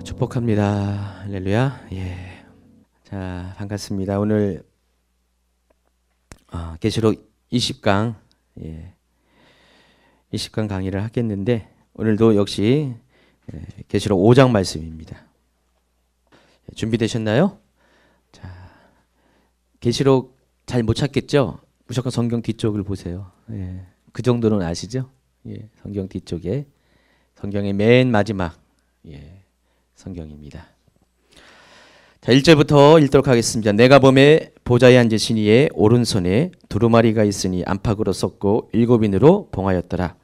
축복합니다. 할렐루야. 예. 자, 반갑습니다. 오늘 계시록 20강 20강 강의를 하겠는데 오늘도 역시 계시록 5장 말씀입니다. 준비되셨나요? 자, 계시록 잘 못 찾겠죠? 무조건 성경 뒤쪽을 보세요. 예. 그 정도는 아시죠? 예. 성경 뒤쪽에 성경의 맨 마지막 성경입니다. 자, 1절부터 읽도록 하겠습니다. 내가 범에 보좌에 앉으신 이의 오른손에 두루마리가 있으니 안팎으로 썩고 7인으로 봉하였더라.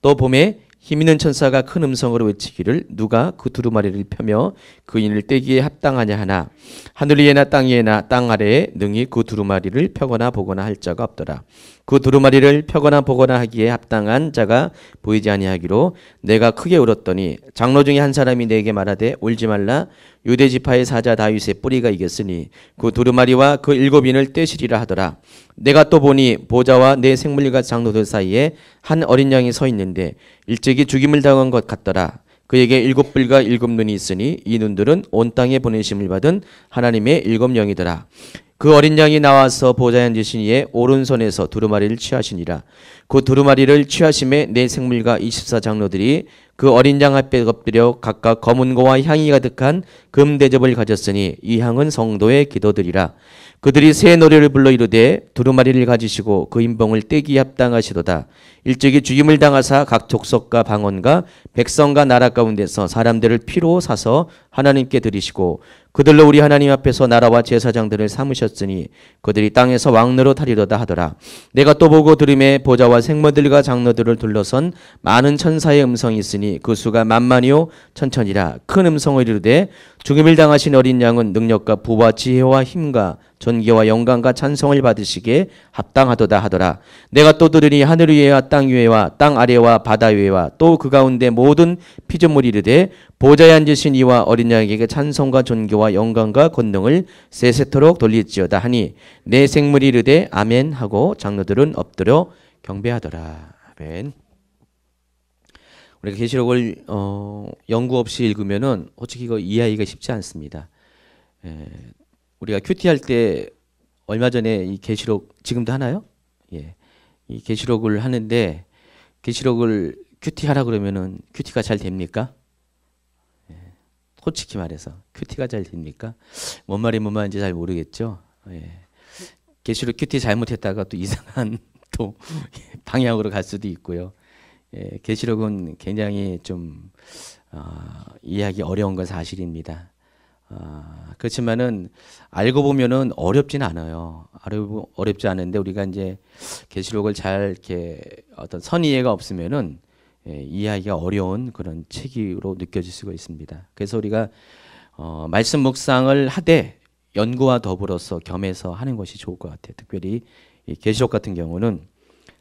또 범에 힘있는 천사가 큰 음성으로 외치기를 누가 그 두루마리를 펴며 그 인을 떼기에 합당하냐 하나 하늘 위에나 땅 위에나 땅 아래에 능히 그 두루마리를 펴거나 보거나 할 자가 없더라. 그 두루마리를 펴거나 보거나 하기에 합당한 자가 보이지 아니하기로 내가 크게 울었더니 장로 중에 한 사람이 내게 말하되 울지 말라. 유대 지파의 사자 다윗의 뿌리가 이겼으니 그 두루마리와 그 7인을 떼시리라 하더라. 내가 또 보니 보좌와 내 생물과 장로들 사이에 한 어린 양이 서 있는데 일찍이 죽임을 당한 것 같더라. 그에게 7뿔과 7눈이 있으니 이 눈들은 온 땅에 보내심을 받은 하나님의 7영이더라. 그 어린 양이 나와서 보좌에 앉으신 이의 오른손에서 두루마리를 취하시니라. 그 두루마리를 취하심에 내 생물과 24장로들이 그 어린 양 앞에 엎드려 각각 검은 고와 향이 가득한 금 대접을 가졌으니 이 향은 성도의 기도들이라. 그들이 새 노래를 불러 이르되 두루마리를 가지시고 그 인봉을 떼기에 합당하시도다. 일찍이 죽임을 당하사 각 족속과 방언과 백성과 나라 가운데서 사람들을 피로 사서 하나님께 드리시고 그들로 우리 하나님 앞에서 나라와 제사장들을 삼으셨으니 그들이 땅에서 왕노로 타리로다 하더라. 내가 또 보고 들음에 보좌와 생물들과 장로들을 둘러선 많은 천사의 음성이 있으니 그 수가 만만이요 천천이라. 큰 음성을 이르되 죽임을 당하신 어린 양은 능력과 부와 지혜와 힘과 존귀와 영광과 찬송을 받으시기에 합당하도다 하더라. 내가 또 들으니 하늘 위에와 땅 위에와 땅 아래와 바다 위에와 또 그 가운데 모든 피조물이 이르되 보좌에 앉으신 이와 어린 양에게 찬송과 존귀와 영광과 권능을 세세토록 돌릴지어다 하니 내 생물이 이르되 아멘 하고 장로들은 엎드려 경배하더라. 아멘. 우리가 계시록을 연구 없이 읽으면은 솔직히 이거 이해하기가 쉽지 않습니다. 우리가 큐티 할 때 얼마 전에 이 계시록 지금도 하나요? 예. 이 계시록을 하는데 계시록을 큐티 하라 그러면은 큐티가 잘 됩니까? 예. 솔직히 말해서 큐티가 잘 됩니까? 뭔 말인지 잘 모르겠죠. 예. 계시록 큐티 잘못했다가 또 이상한 또 방향으로 갈 수도 있고요. 예. 계시록은 굉장히 좀 이해하기 어려운 건 사실입니다. 그렇지만은 알고 보면은 어렵진 않아요. 어렵지 않은데 우리가 이제 계시록을 잘 이렇게 어떤 선이해가 없으면은 이해하기가 어려운 그런 책으로 느껴질 수가 있습니다. 그래서 우리가 말씀 묵상을 하되 연구와 더불어서 겸해서 하는 것이 좋을 것 같아요. 특별히 이 계시록 같은 경우는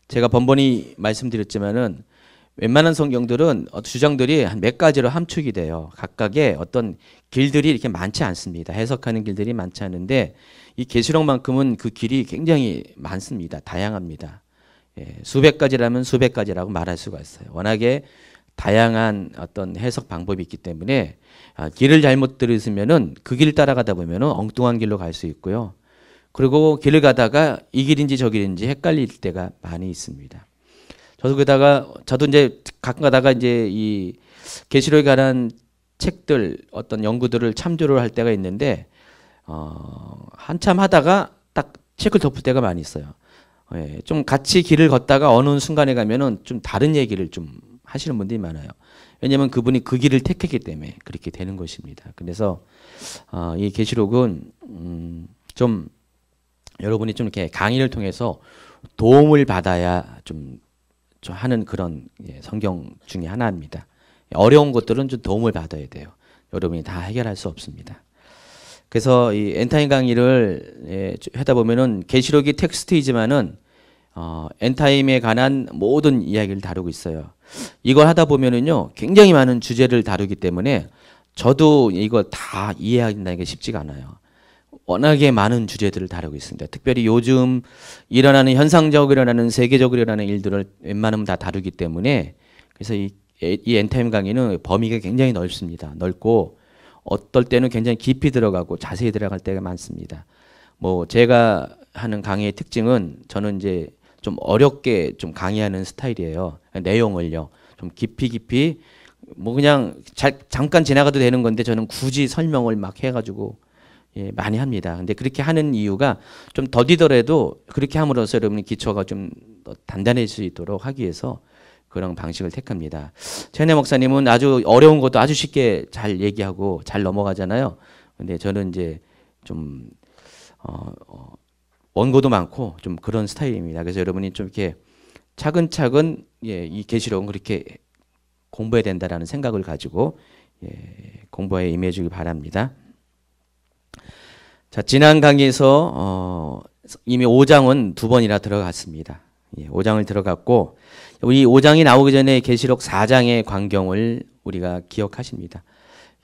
제가 번번이 말씀드렸지만은 웬만한 성경들은 주장들이 한 몇 가지로 함축이 돼요. 각각의 어떤 길들이 이렇게 많지 않습니다. 해석하는 길들이 많지 않은데 이 계시록만큼은 그 길이 굉장히 많습니다. 다양합니다. 예, 수백 가지라면 수백 가지라고 말할 수가 있어요. 워낙에 다양한 어떤 해석 방법이 있기 때문에 길을 잘못 들으시면은 그 길 따라가다 보면은 엉뚱한 길로 갈 수 있고요. 그리고 길을 가다가 이 길인지 저 길인지 헷갈릴 때가 많이 있습니다. 저도 이제 가끔 가다가 이제 이 계시록에 관한 책들 어떤 연구들을 참조를 할 때가 있는데 한참 하다가 딱 책을 덮을 때가 많이 있어요. 예, 좀 같이 길을 걷다가 어느 순간에 가면은 좀 다른 얘기를 좀 하시는 분들이 많아요. 왜냐하면 그분이 그 길을 택했기 때문에 그렇게 되는 것입니다. 그래서 이 계시록은 좀 여러분이 좀 이렇게 강의를 통해서 도움을 받아야 좀 하는 그런 성경 중에 하나입니다. 어려운 것들은 좀 도움을 받아야 돼요. 여러분이 다 해결할 수 없습니다. 그래서 이 엔타임 강의를 하다 보면은 계시록이 텍스트이지만은 엔타임에 관한 모든 이야기를 다루고 있어요. 이걸 하다 보면은요 굉장히 많은 주제를 다루기 때문에 저도 이거 다 이해한다는 게 쉽지가 않아요. 워낙에 많은 주제들을 다루고 있습니다. 특별히 요즘 일어나는 현상적으로 일어나는 세계적으로 일어나는 일들을 웬만하면 다 다루기 때문에 그래서 이 엔타임 강의는 범위가 굉장히 넓습니다. 넓고 어떨 때는 굉장히 깊이 들어가고 자세히 들어갈 때가 많습니다. 뭐 제가 하는 강의의 특징은 저는 이제 좀 어렵게 좀 강의하는 스타일이에요. 내용을요. 좀 깊이 뭐 그냥 잠깐 지나가도 되는 건데 저는 굳이 설명을 막 해가지고 예, 많이 합니다. 근데 그렇게 하는 이유가 좀 더디더라도 그렇게 함으로써 여러분의 기초가 좀 더 단단해질 수 있도록 하기 위해서 그런 방식을 택합니다. 최은혜 목사님은 아주 어려운 것도 아주 쉽게 잘 얘기하고 잘 넘어가잖아요. 근데 저는 이제 좀 원고도 많고 좀 그런 스타일입니다. 그래서 여러분이 좀 이렇게 차근차근 예, 이 계시록은 그렇게 공부해야 된다라는 생각을 가지고 예, 공부에 임해주길 바랍니다. 자, 지난 강의에서 이미 5장은 2번이나 들어갔습니다. 예, 5장을 들어갔고 우리 5장이 나오기 전에 계시록 4장의 광경을 우리가 기억하십니다.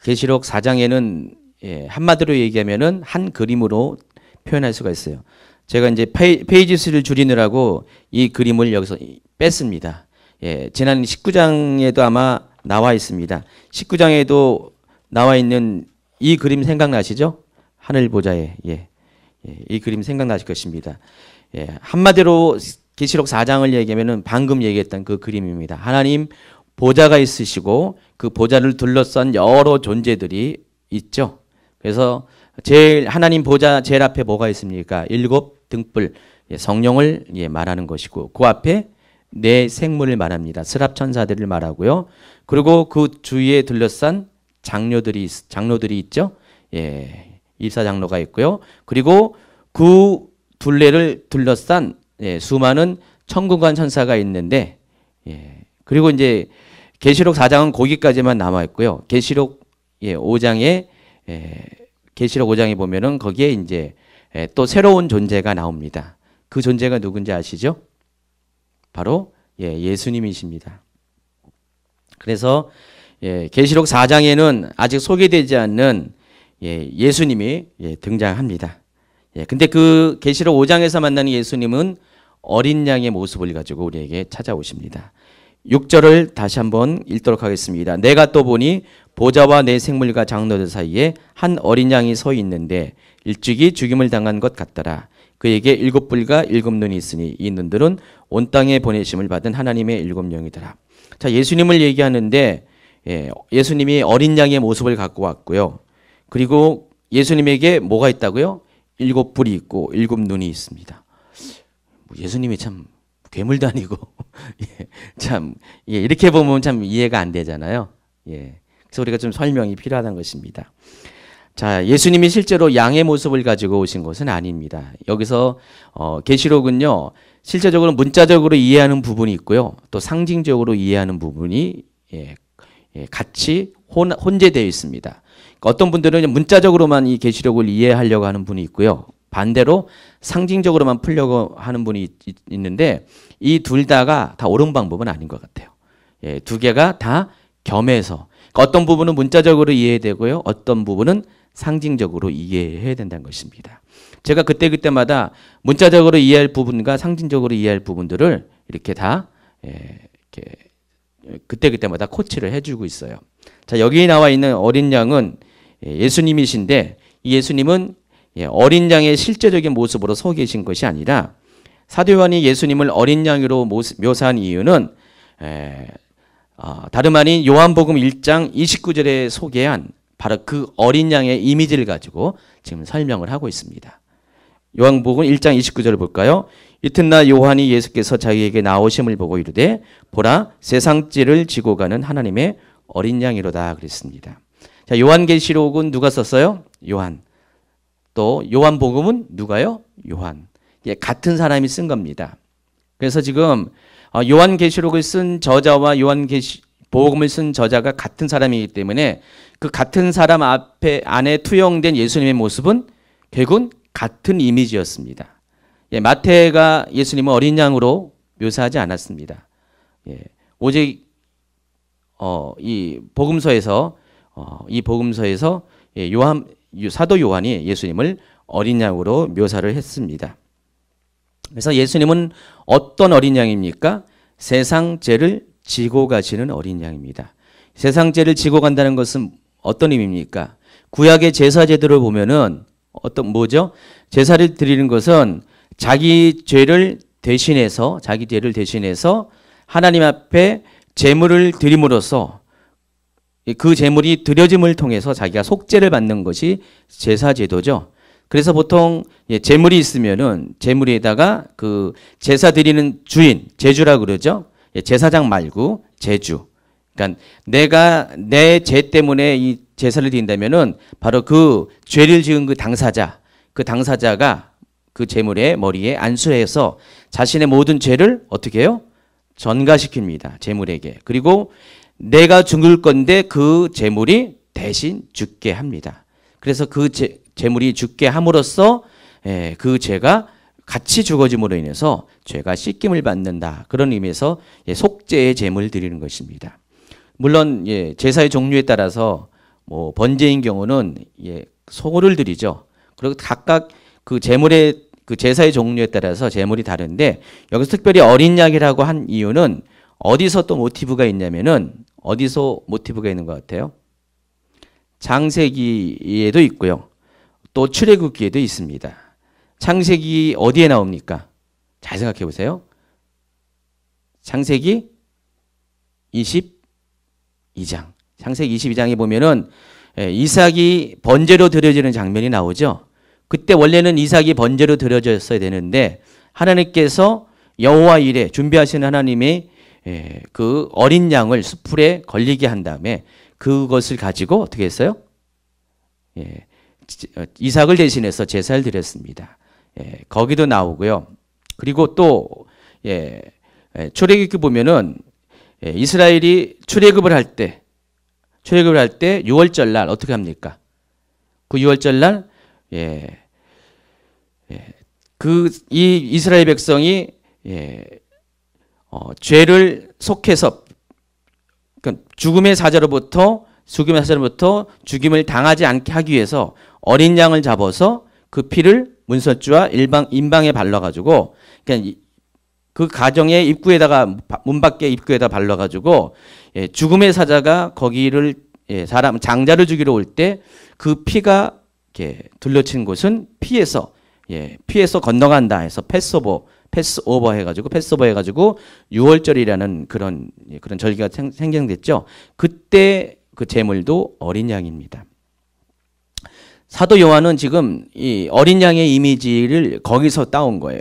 계시록 4장에는 예, 한마디로 얘기하면은 한 그림으로 표현할 수가 있어요. 제가 이제 페이지 수를 줄이느라고 이 그림을 여기서 뺐습니다. 예, 지난 19장에도 아마 나와 있습니다. 19장에도 나와 있는 이 그림 생각나시죠? 하늘 보좌에 예, 이 그림 생각나실 것입니다. 예, 한마디로 계시록 4장을 얘기하면은 방금 얘기했던 그 그림입니다. 하나님 보좌가 있으시고 그 보좌를 둘러싼 여러 존재들이 있죠. 그래서 제일 하나님 보좌 제일 앞에 뭐가 있습니까? 7 등불 성령을 말하는 것이고 그 앞에 4 생물을 말합니다. 스랍 천사들을 말하고요. 그리고 그 주위에 둘러싼 장로들이 있죠. 예, 입사장로가 있고요. 그리고 그 둘레를 둘러싼 수많은 천군관 천사가 있는데 그리고 이제 계시록 4장은 거기까지만 남아 있고요. 계시록 5장에 계시록 5장에 보면은 거기에 이제 또 새로운 존재가 나옵니다. 그 존재가 누군지 아시죠? 바로 예수님이십니다. 그래서 계시록 4장에는 아직 소개되지 않는 예수님이 등장합니다. 근데 그 계시록 5장에서 만나는 예수님은 어린 양의 모습을 가지고 우리에게 찾아오십니다. 6절을 다시 한번 읽도록 하겠습니다. 내가 또 보니 보좌와 4 생물과 장로들 사이에 한 어린 양이 서 있는데 일찍이 죽임을 당한 것 같더라. 그에게 7 뿔과 7 눈이 있으니 이 눈들은 온 땅에 보내심을 받은 하나님의 7 영이더라. 자, 예수님을 얘기하는데 예수님이 어린 양의 모습을 갖고 왔고요. 그리고 예수님에게 뭐가 있다고요? 7 뿔이 있고 7 눈이 있습니다. 예수님이 참 괴물도 아니고 참 이렇게 보면 참 이해가 안 되잖아요. 그래서 우리가 좀 설명이 필요하다는 것입니다. 자, 예수님이 실제로 양의 모습을 가지고 오신 것은 아닙니다. 여기서 계시록은요 실제적으로 문자적으로 이해하는 부분이 있고요, 또 상징적으로 이해하는 부분이 같이 혼재되어 있습니다. 그러니까 어떤 분들은 문자적으로만 이 계시록을 이해하려고 하는 분이 있고요, 반대로 상징적으로만 풀려고 하는 분이 있는데 이 둘 다가 다 옳은 방법은 아닌 것 같아요. 2개가 다 겸해서 그러니까 어떤 부분은 문자적으로 이해되고요, 어떤 부분은 상징적으로 이해해야 된다는 것입니다. 제가 그때마다 문자적으로 이해할 부분과 상징적으로 이해할 부분들을 이렇게 다 이렇게 그때마다 코치를 해주고 있어요. 자, 여기 나와 있는 어린 양은 예수님이신데 이 예수님은 어린 양의 실제적인 모습으로 서 계신 것이 아니라 사도 요한이 예수님을 어린 양으로 묘사한 이유는 다름 아닌 요한복음 1장 29절에 소개한 바로 그 어린 양의 이미지를 가지고 지금 설명을 하고 있습니다. 요한복음 1장 29절을 볼까요? 이튿날 요한이 예수께서 자기에게 나오심을 보고 이르되 보라 세상죄를 지고 가는 하나님의 어린 양이로다 그랬습니다. 자, 요한계시록은 누가 썼어요? 요한. 또 요한복음은 누가요? 요한. 같은 사람이 쓴 겁니다. 그래서 지금 요한계시록을 쓴 저자와 요한복음을 쓴 저자가 같은 사람이기 때문에 그 같은 사람 안에 투영된 예수님의 모습은 결국은 같은 이미지였습니다. 마태가 예수님을 어린 양으로 묘사하지 않았습니다. 오직 이 복음서에서 사도 요한이 예수님을 어린 양으로 묘사를 했습니다. 그래서 예수님은 어떤 어린 양입니까? 세상 죄를 지고 가시는 어린 양입니다. 세상 죄를 지고 간다는 것은 어떤 의미입니까? 구약의 제사 제도를 보면은 뭐죠? 제사를 드리는 것은 자기 죄를 대신해서 하나님 앞에 제물을 드림으로써 그 제물이 드려짐을 통해서 자기가 속죄를 받는 것이 제사 제도죠. 그래서 보통 제물이 있으면은 제물에다가 그 제사 드리는 주인, 제주라 그러죠. 제사장 말고 제주. 그러니까 내가 내 죄 때문에 이 제사를 드린다면은 바로 그 죄를 지은 그 당사자가 그 제물의 머리에 안수해서 자신의 모든 죄를 어떻게 해요? 전가시킵니다. 제물에게. 그리고 내가 죽을 건데 그 제물이 대신 죽게 합니다. 그래서 그 제물이 죽게 함으로써 그 죄가 같이 죽어짐으로 인해서 죄가 씻김을 받는다. 그런 의미에서 속죄의 제물을 드리는 것입니다. 물론 제사의 종류에 따라서 뭐 번제인 경우는 소를 드리죠. 그리고 각각 그 제물의 그 제사의 종류에 따라서 제물이 다른데 여기서 특별히 어린 양이라고 한 이유는 어디서 또 모티브가 있냐면은 어디서 모티브가 있는 것 같아요? 창세기에도 있고요. 또 출애굽기에도 있습니다. 창세기 어디에 나옵니까? 잘 생각해 보세요. 창세기 22장. 창세기 22장에 보면은 이삭이 번제로 드려지는 장면이 나오죠. 그때 원래는 이삭이 번제로 드려졌어야 되는데 하나님께서 여호와 일에 준비하시는 하나님이 그 어린 양을 수풀에 걸리게 한 다음에 그것을 가지고 어떻게 했어요? 이삭을 대신해서 제사를 드렸습니다. 거기도 나오고요. 그리고 또 출애굽기 보면은 이스라엘이 출애굽을 할 때 6월절 날 어떻게 합니까? 그 6월절 날 이 이스라엘 백성이 죄를 속해서 그러니까 죽음의 사자로부터 죽임을 당하지 않게 하기 위해서 어린 양을 잡아서 그 피를 문설주와 인방에 발라가지고 그러니까 그 가정의 입구에다가 문 밖에 입구에다 발라가지고 죽음의 사자가 거기를 사람 장자를 죽이러 올 때 그 피가 이렇게 둘러친 곳은 피해서 건너간다 해서 패스오버 해가지고 6월절이라는 그런 절기가 생겨됐죠. 그때 그 제물도 어린 양입니다. 사도 요한은 지금 이 어린 양의 이미지를 거기서 따온 거예요.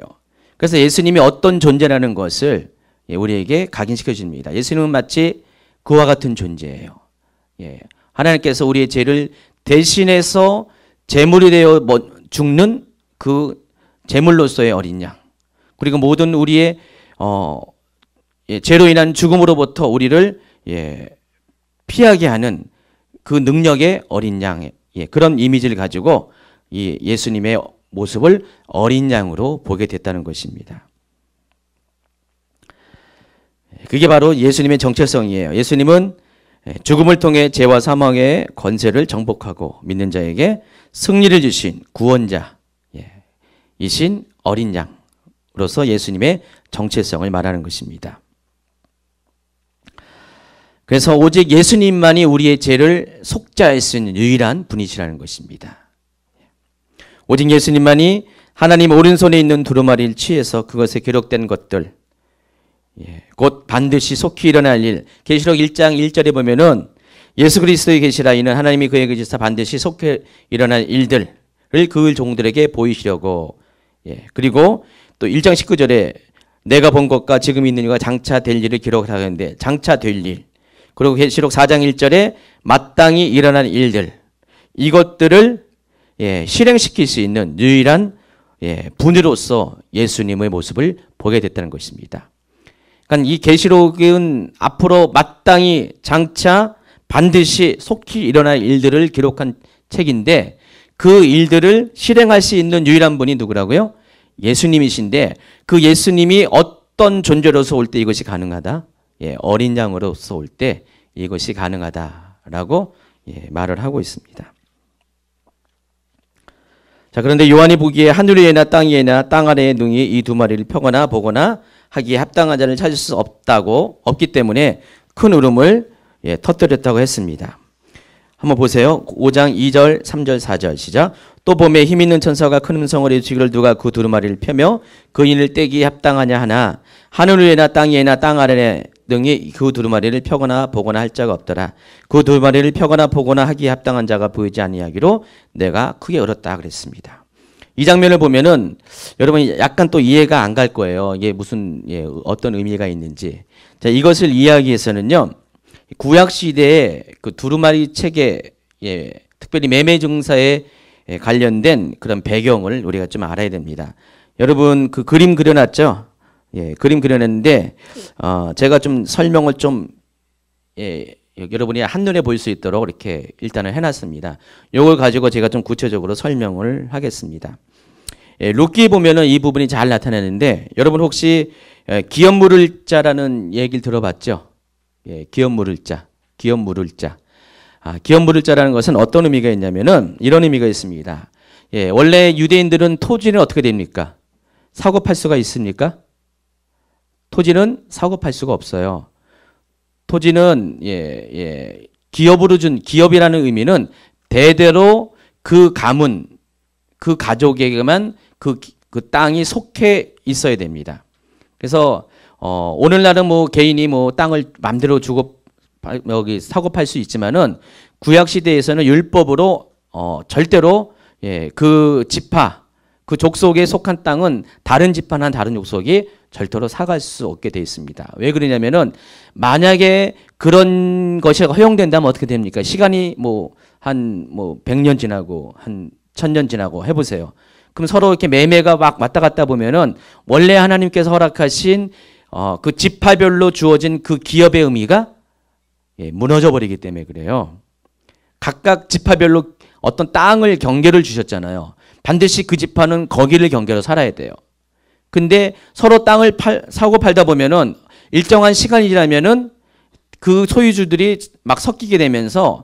그래서 예수님이 어떤 존재라는 것을 우리에게 각인시켜 줍니다. 예수님은 마치 그와 같은 존재예요. 하나님께서 우리의 죄를 대신해서 제물이 되어 죽는 그 제물로서의 어린 양. 그리고 모든 우리의 죄로 인한 죽음으로부터 우리를 피하게 하는 그 능력의 어린 양. 그런 이미지를 가지고 이 예수님의 모습을 어린 양으로 보게 됐다는 것입니다. 그게 바로 예수님의 정체성이에요. 예수님은 죽음을 통해 죄와 사망의 권세를 정복하고 믿는 자에게 승리를 주신 구원자이신 어린 양으로서 예수님의 정체성을 말하는 것입니다. 그래서 오직 예수님만이 우리의 죄를 속죄할 수 있는 유일한 분이시라는 것입니다. 오직 예수님만이 하나님 오른손에 있는 두루마리를 취해서 그것에 기록된 것들 곧 반드시 속히 일어날 일. 계시록 1장 1절에 보면은 예수 그리스도의 계시라 이는 하나님이 그에게 주사 반드시 속히 일어날 일들을 그 종들에게 보이시려고. 그리고 또 1장 19절에 내가 본 것과 지금 있는 이가 장차 될 일을 기록하는데 장차 될 일. 그리고 계시록 4장 1절에 마땅히 일어날 일들. 이것들을 실행시킬 수 있는 유일한 분으로서 예수님의 모습을 보게 됐다는 것입니다. 그러니까 이 계시록은 앞으로 마땅히 장차 반드시 속히 일어날 일들을 기록한 책인데 그 일들을 실행할 수 있는 유일한 분이 누구라고요? 예수님이신데 그 예수님이 어떤 존재로서 올 때 이것이 가능하다? 어린 양으로서 올 때 이것이 가능하다라고 말을 하고 있습니다. 자, 그런데 요한이 보기에 하늘 위에나 땅 위에나 땅 아래의 능이 이 두 마리를 펴거나 보거나 하기에 합당한 자를 찾을 수 없기 때문에 큰 울음을 터뜨렸다고 했습니다. 한번 보세요. 5장 2절, 3절, 4절 시작. 또 봄에 힘 있는 천사가 큰 음성을 해주기를 누가 그 두루마리를 펴며 그 인을 떼기에 합당하냐 하나 하늘 위에나 땅 위에나 땅 아래에 등이 그 두루마리를 펴거나 보거나 할 자가 없더라. 그 두루마리를 펴거나 보거나 하기에 합당한 자가 보이지 아니하기로 내가 크게 울었다 그랬습니다. 이 장면을 보면은 여러분이 약간 또 이해가 안 갈 거예요. 이게 무슨 어떤 의미가 있는지. 자, 이것을 이해하기 위해서는요. 구약 시대에 그 두루마리 체계, 특별히 매매 증서에 관련된 그런 배경을 우리가 좀 알아야 됩니다. 여러분 그 그림 그려놨죠? 그림 그려놨는데 제가 좀 설명을 좀 여러분이 한눈에 볼 수 있도록 이렇게 일단은 해놨습니다. 이걸 가지고 제가 좀 구체적으로 설명을 하겠습니다. 룻기 보면은 이 부분이 잘 나타나는데 여러분 혹시 기업 물을 자라는 얘기를 들어봤죠? 기업 물을 자, 기업 물을 자. 기업 물을 자라는 것은 어떤 의미가 있냐면은 이런 의미가 있습니다. 원래 유대인들은 토지는 어떻게 됩니까? 사고 팔 수가 있습니까? 토지는 사고 팔 수가 없어요. 토지는 기업으로 준 기업이라는 의미는 대대로 그 가문, 그 가족에게만 그 땅이 속해 있어야 됩니다. 그래서 오늘날은 뭐 개인이 뭐 땅을 마음대로 주고 여기 사고 팔 수 있지만은 구약 시대에서는 율법으로 절대로 그 지파 그 족속에 속한 땅은 다른 지파나 다른 족속이 절대로 사갈 수 없게 되어 있습니다. 왜 그러냐면은 만약에 그런 것이 허용된다면 어떻게 됩니까? 시간이 한 100년 지나고 한 1000년 지나고 해보세요. 그럼 서로 이렇게 매매가 막 왔다 갔다 보면은 원래 하나님께서 허락하신 그 지파별로 주어진 그 기업의 의미가 무너져 버리기 때문에 그래요. 각각 지파별로 어떤 땅을 경계를 주셨잖아요. 반드시 그 지파는 거기를 경계로 살아야 돼요. 근데 서로 땅을 사고 팔다 보면은 일정한 시간이 지나면은 그 소유주들이 막 섞이게 되면서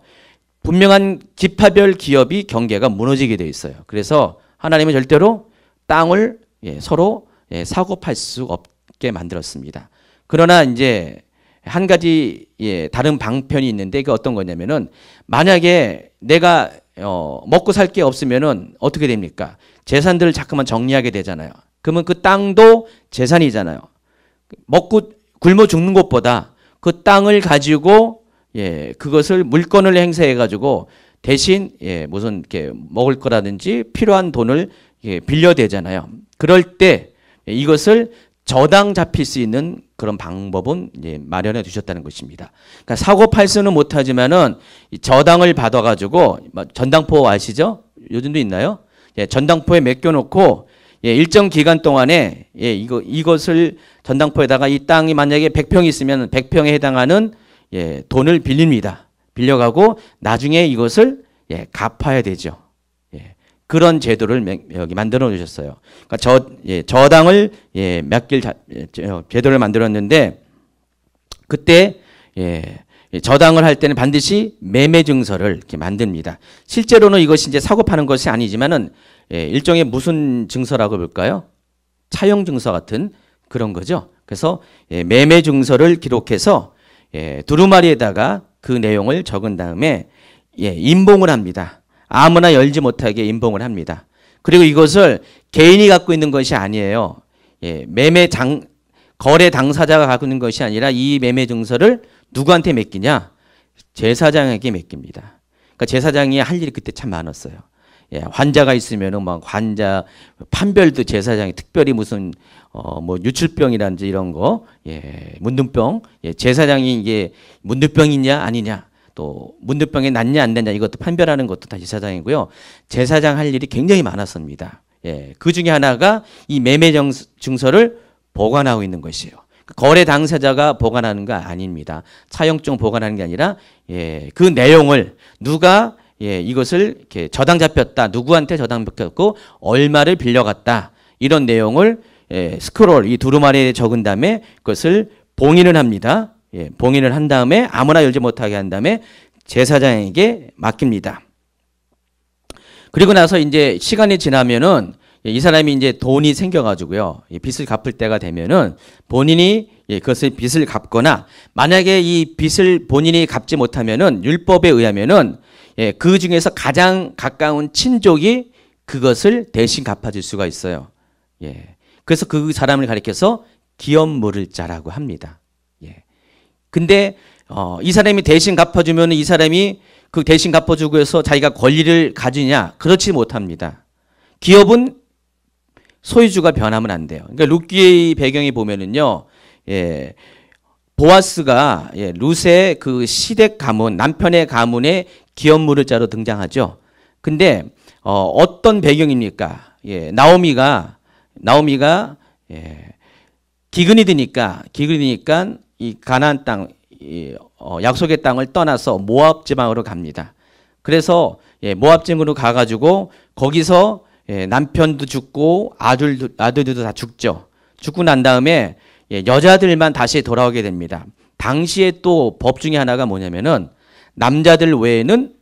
분명한 지파별 기업이 경계가 무너지게 돼 있어요. 그래서 하나님은 절대로 땅을 서로 사고 팔 수 없게 만들었습니다. 그러나 이제 한 가지 다른 방편이 있는데 그게 어떤 거냐면은 만약에 내가 먹고 살 게 없으면은 어떻게 됩니까? 재산들을 자꾸만 정리하게 되잖아요. 그러면 그 땅도 재산이잖아요. 먹고 굶어 죽는 것보다 그 땅을 가지고 그것을 물건을 행사해 가지고 대신 무슨 이렇게 먹을 거라든지 필요한 돈을 빌려대잖아요. 그럴 때 이것을 저당 잡힐 수 있는 그런 방법은 마련해 두셨다는 것입니다. 그러니까 사고 팔수는 못하지만은 저당을 받아가지고 전당포 아시죠? 요즘도 있나요? 전당포에 맡겨놓고 일정 기간 동안에 이것을 전당포에다가 이 땅이 만약에 100평이 있으면 100평에 해당하는 돈을 빌립니다. 빌려가고 나중에 이것을 갚아야 되죠. 그런 제도를 여기 만들어 놓으셨어요. 그러니까 저당을 맡길 제도를 만들었는데 그때 저당을 할 때는 반드시 매매 증서를 이렇게 만듭니다. 실제로는 이것이 이제 사고 파는 것이 아니지만은 일종의 무슨 증서라고 볼까요? 차용 증서 같은 그런 거죠. 그래서 매매 증서를 기록해서 두루마리에다가 그 내용을 적은 다음에 임봉을 합니다. 아무나 열지 못하게 임봉을 합니다. 그리고 이것을 개인이 갖고 있는 것이 아니에요. 거래 당사자가 갖고 있는 것이 아니라 이 매매 증서를 누구한테 맡기냐? 제사장에게 맡깁니다. 그러니까 제사장이 할 일이 그때 참 많았어요. 환자가 있으면은 막 환자 판별도 제사장이 특별히 무슨 뭐 유출병이라든지 이런 거, 문둥병, 제사장이 이게 문둥병이냐 아니냐, 또 문둥병이 낫냐 안 낫냐 이것도 판별하는 것도 다 제사장이고요. 제사장 할 일이 굉장히 많았습니다. 그 중에 하나가 이 매매 증서를 보관하고 있는 것이에요. 거래 당사자가 보관하는 거 아닙니다. 차용증 보관하는 게 아니라 그 내용을 누가 이것을 이렇게 저당 잡혔다, 누구한테 저당 잡혔고 얼마를 빌려갔다 이런 내용을 스크롤 이 두루마리에 적은 다음에 그것을 봉인을 합니다. 봉인을 한 다음에 아무나 열지 못하게 한 다음에 제사장에게 맡깁니다. 그리고 나서 이제 시간이 지나면은 이 사람이 이제 돈이 생겨가지고요. 빚을 갚을 때가 되면은 본인이 그것을 빚을 갚거나 만약에 이 빚을 본인이 갚지 못하면은 율법에 의하면은 예, 그 중에서 가장 가까운 친족이 그것을 대신 갚아줄 수가 있어요. 예. 그래서 그 사람을 가리켜서 기업 물을 자라고 합니다. 예. 근데 이 사람이 대신 갚아주면 이 사람이 그 대신 갚아주고 해서 자기가 권리를 가지냐? 그렇지 못합니다. 기업은 소유주가 변하면 안 돼요. 그러니까 룻기의 배경에 보면은요, 예, 보아스가 예, 룻의 그 시댁 가문, 남편의 가문에 기업 물을 자로 등장하죠. 근데 어떤 배경입니까? 예, 나오미가 예, 기근이 드니까 이 가나안 땅, 약속의 땅을 떠나서 모압 지방으로 갑니다. 그래서 예, 모압 지방으로 가가지고 거기서 예, 남편도 죽고 아들들도 다 죽죠. 죽고 난 다음에 예, 여자들만 다시 돌아오게 됩니다. 당시에 또 법 중에 하나가 뭐냐면은 남자들 외에는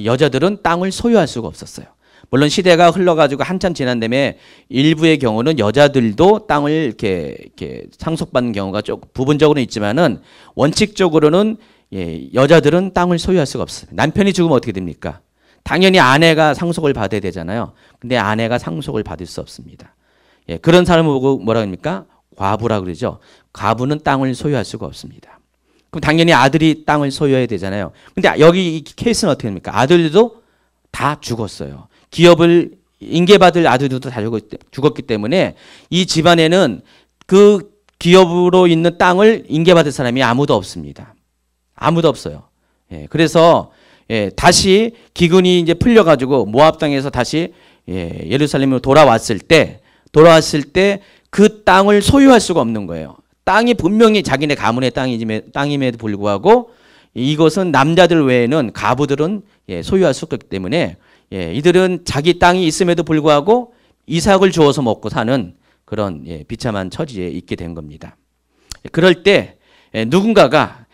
여자들은 땅을 소유할 수가 없었어요. 물론 시대가 흘러가지고 한참 지난 다음에 일부의 경우는 여자들도 땅을 이렇게 상속받는 경우가 좀 부분적으로 있지만은 원칙적으로는 예, 여자들은 땅을 소유할 수가 없어요. 남편이 죽으면 어떻게 됩니까? 당연히 아내가 상속을 받아야 되잖아요. 근데 아내가 상속을 받을 수 없습니다. 예, 그런 사람을 보고 뭐라 합니까? 과부라 그러죠. 과부는 땅을 소유할 수가 없습니다. 그럼 당연히 아들이 땅을 소유해야 되잖아요. 근데 여기 이 케이스는 어떻게 됩니까? 아들도 다 죽었어요. 기업을 인계받을 아들들도 다 죽었기 때문에 이 집안에는 그 기업으로 있는 땅을 인계받을 사람이 아무도 없습니다. 아무도 없어요. 예, 그래서 예, 다시 기근이 이제 풀려가지고 모압 땅에서 다시 예, 예루살렘으로 돌아왔을 때 그 땅을 소유할 수가 없는 거예요. 땅이 분명히 자기네 가문의 땅임에도 불구하고 이것은 남자들 외에는 가부들은 예, 소유할 수 없기 때문에 예, 이들은 자기 땅이 있음에도 불구하고 이삭을 주워서 먹고 사는 그런 예, 비참한 처지에 있게 된 겁니다. 그럴 때 예, 누군가가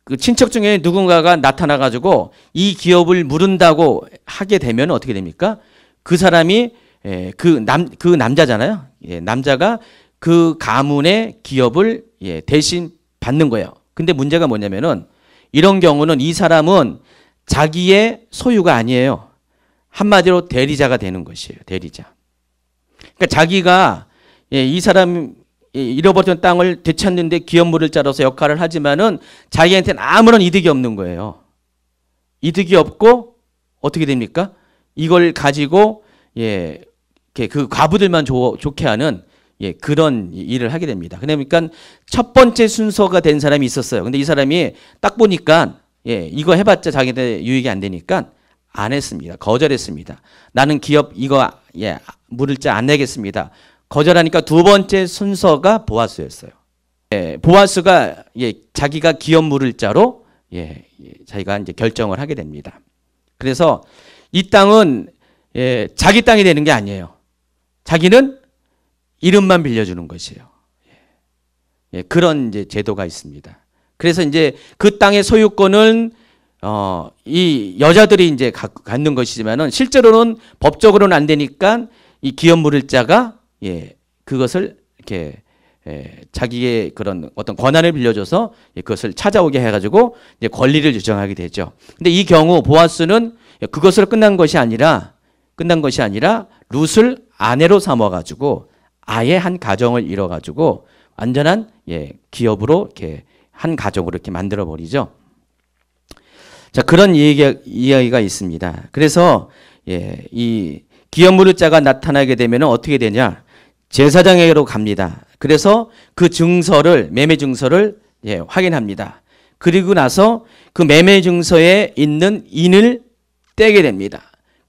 그 친척 중에 누군가가 나타나 가지고 이 기업을 물은다고 하게 되면 어떻게 됩니까? 그 사람이 예, 그 남자잖아요. 예, 남자가 그 가문의 기업을 예, 대신 받는 거예요. 근데 문제가 뭐냐면은 이런 경우는 이 사람은 자기의 소유가 아니에요. 한마디로 대리자가 되는 것이에요. 대리자. 그러니까 자기가 예, 이 사람 잃어버렸던 땅을 되찾는데 기업 물을 자로서 역할을 하지만은 자기한테는 아무런 이득이 없는 거예요. 이득이 없고 어떻게 됩니까? 이걸 가지고 예, 그 과부들만 좋게 하는 예, 그런 일을 하게 됩니다. 그러니까 첫 번째 순서가 된 사람이 있었어요. 근데 이 사람이 딱 보니까 예, 이거 해봤자 자기한테 유익이 안 되니까 안 했습니다. 거절했습니다. 나는 기업 이거 예, 물을 자 안 내겠습니다. 거절하니까 두 번째 순서가 보아스였어요. 예, 보아스가 예, 자기가 기업 물을 자로 예, 자기가 이제 결정을 하게 됩니다. 그래서 이 땅은 예, 자기 땅이 되는 게 아니에요. 자기는 이름만 빌려주는 것이에요. 예, 그런 이제 제도가 있습니다. 그래서 이제 그 땅의 소유권은 이 여자들이 이제 갖는 것이지만은 실제로는 법적으로는 안 되니까 이 기업 물을 자가 예, 그것을 이렇게 예, 자기의 그런 어떤 권한을 빌려줘서 예, 그것을 찾아오게 해가지고 이제 권리를 주장하게 되죠. 근데 이 경우 보아스는 그것으로 끝난 것이 아니라 룻을 아내로 삼아가지고 아예 한 가정을 이뤄가지고 완전한 예, 기업으로 이렇게 한 가정으로 이렇게 만들어 버리죠. 자, 그런 이야기가 있습니다. 그래서 예, 이 기업 물을 자가 나타나게 되면 어떻게 되냐? 제사장에게로 갑니다. 그래서 그 증서를 매매 증서를 예, 확인합니다. 그리고 나서 그 매매 증서에 있는 인을 떼게 됩니다.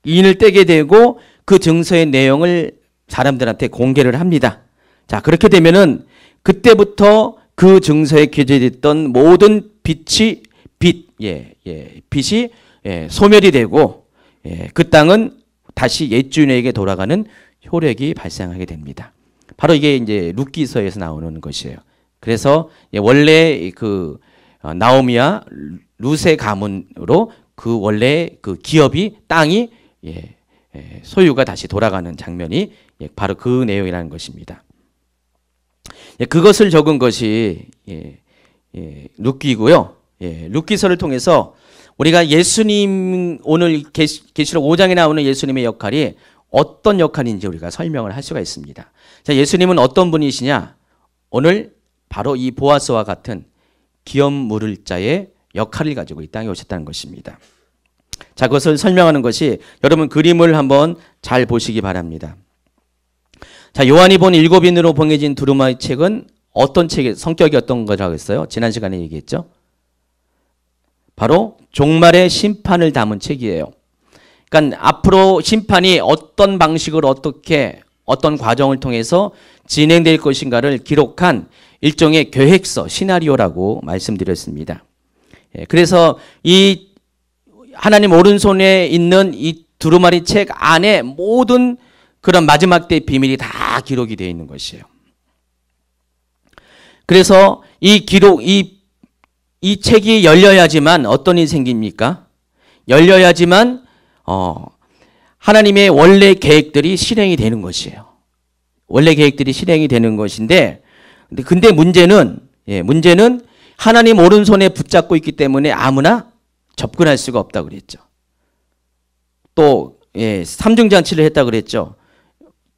인을 떼게 되고 그 증서의 내용을 사람들한테 공개를 합니다. 자, 그렇게 되면은 그때부터 그 증서에 기재됐던 모든 빚이 소멸이 되고 예, 그 땅은 다시 옛주인에게 돌아가는 효력이 발생하게 됩니다. 바로 이게 이제 룻기서에서 나오는 것이에요. 그래서 원래 그 나오미와 룻의 가문으로 그 원래 그 기업이 땅이 예, 소유가 다시 돌아가는 장면이 예, 바로 그 내용이라는 것입니다. 예, 그것을 적은 것이 룻기고요. 예, 룻기서를 통해서 우리가 예수님 오늘 계시록 5장에 나오는 예수님의 역할이 어떤 역할인지 우리가 설명을 할 수가 있습니다. 자, 예수님은 어떤 분이시냐? 오늘 바로 이 보아스와 같은 기업 물을 자의 역할을 가지고 이 땅에 오셨다는 것입니다. 자, 그것을 설명하는 것이 여러분 그림을 한번 잘 보시기 바랍니다. 자, 요한이 본 7인으로 봉해진 두루마리 책은 어떤 책의 성격이 어떤 거라고 했어요? 지난 시간에 얘기했죠. 바로 종말의 심판을 담은 책이에요. 그러니까 앞으로 심판이 어떤 방식으로 어떻게 어떤 과정을 통해서 진행될 것인가를 기록한 일종의 계획서, 시나리오라고 말씀드렸습니다. 그래서 이 하나님 오른손에 있는 이 두루마리 책 안에 모든 그런 마지막 때의 비밀이 다 기록이 되어 있는 것이에요. 그래서 이 기록, 이 책이 열려야지만 어떤 일이 생깁니까? 열려야지만 하나님의 원래 계획들이 실행이 되는 것이에요. 원래 계획들이 실행이 되는 것인데, 근데 문제는 하나님 오른손에 붙잡고 있기 때문에 아무나 접근할 수가 없다고 그랬죠. 또 삼중잔치를 했다고 그랬죠.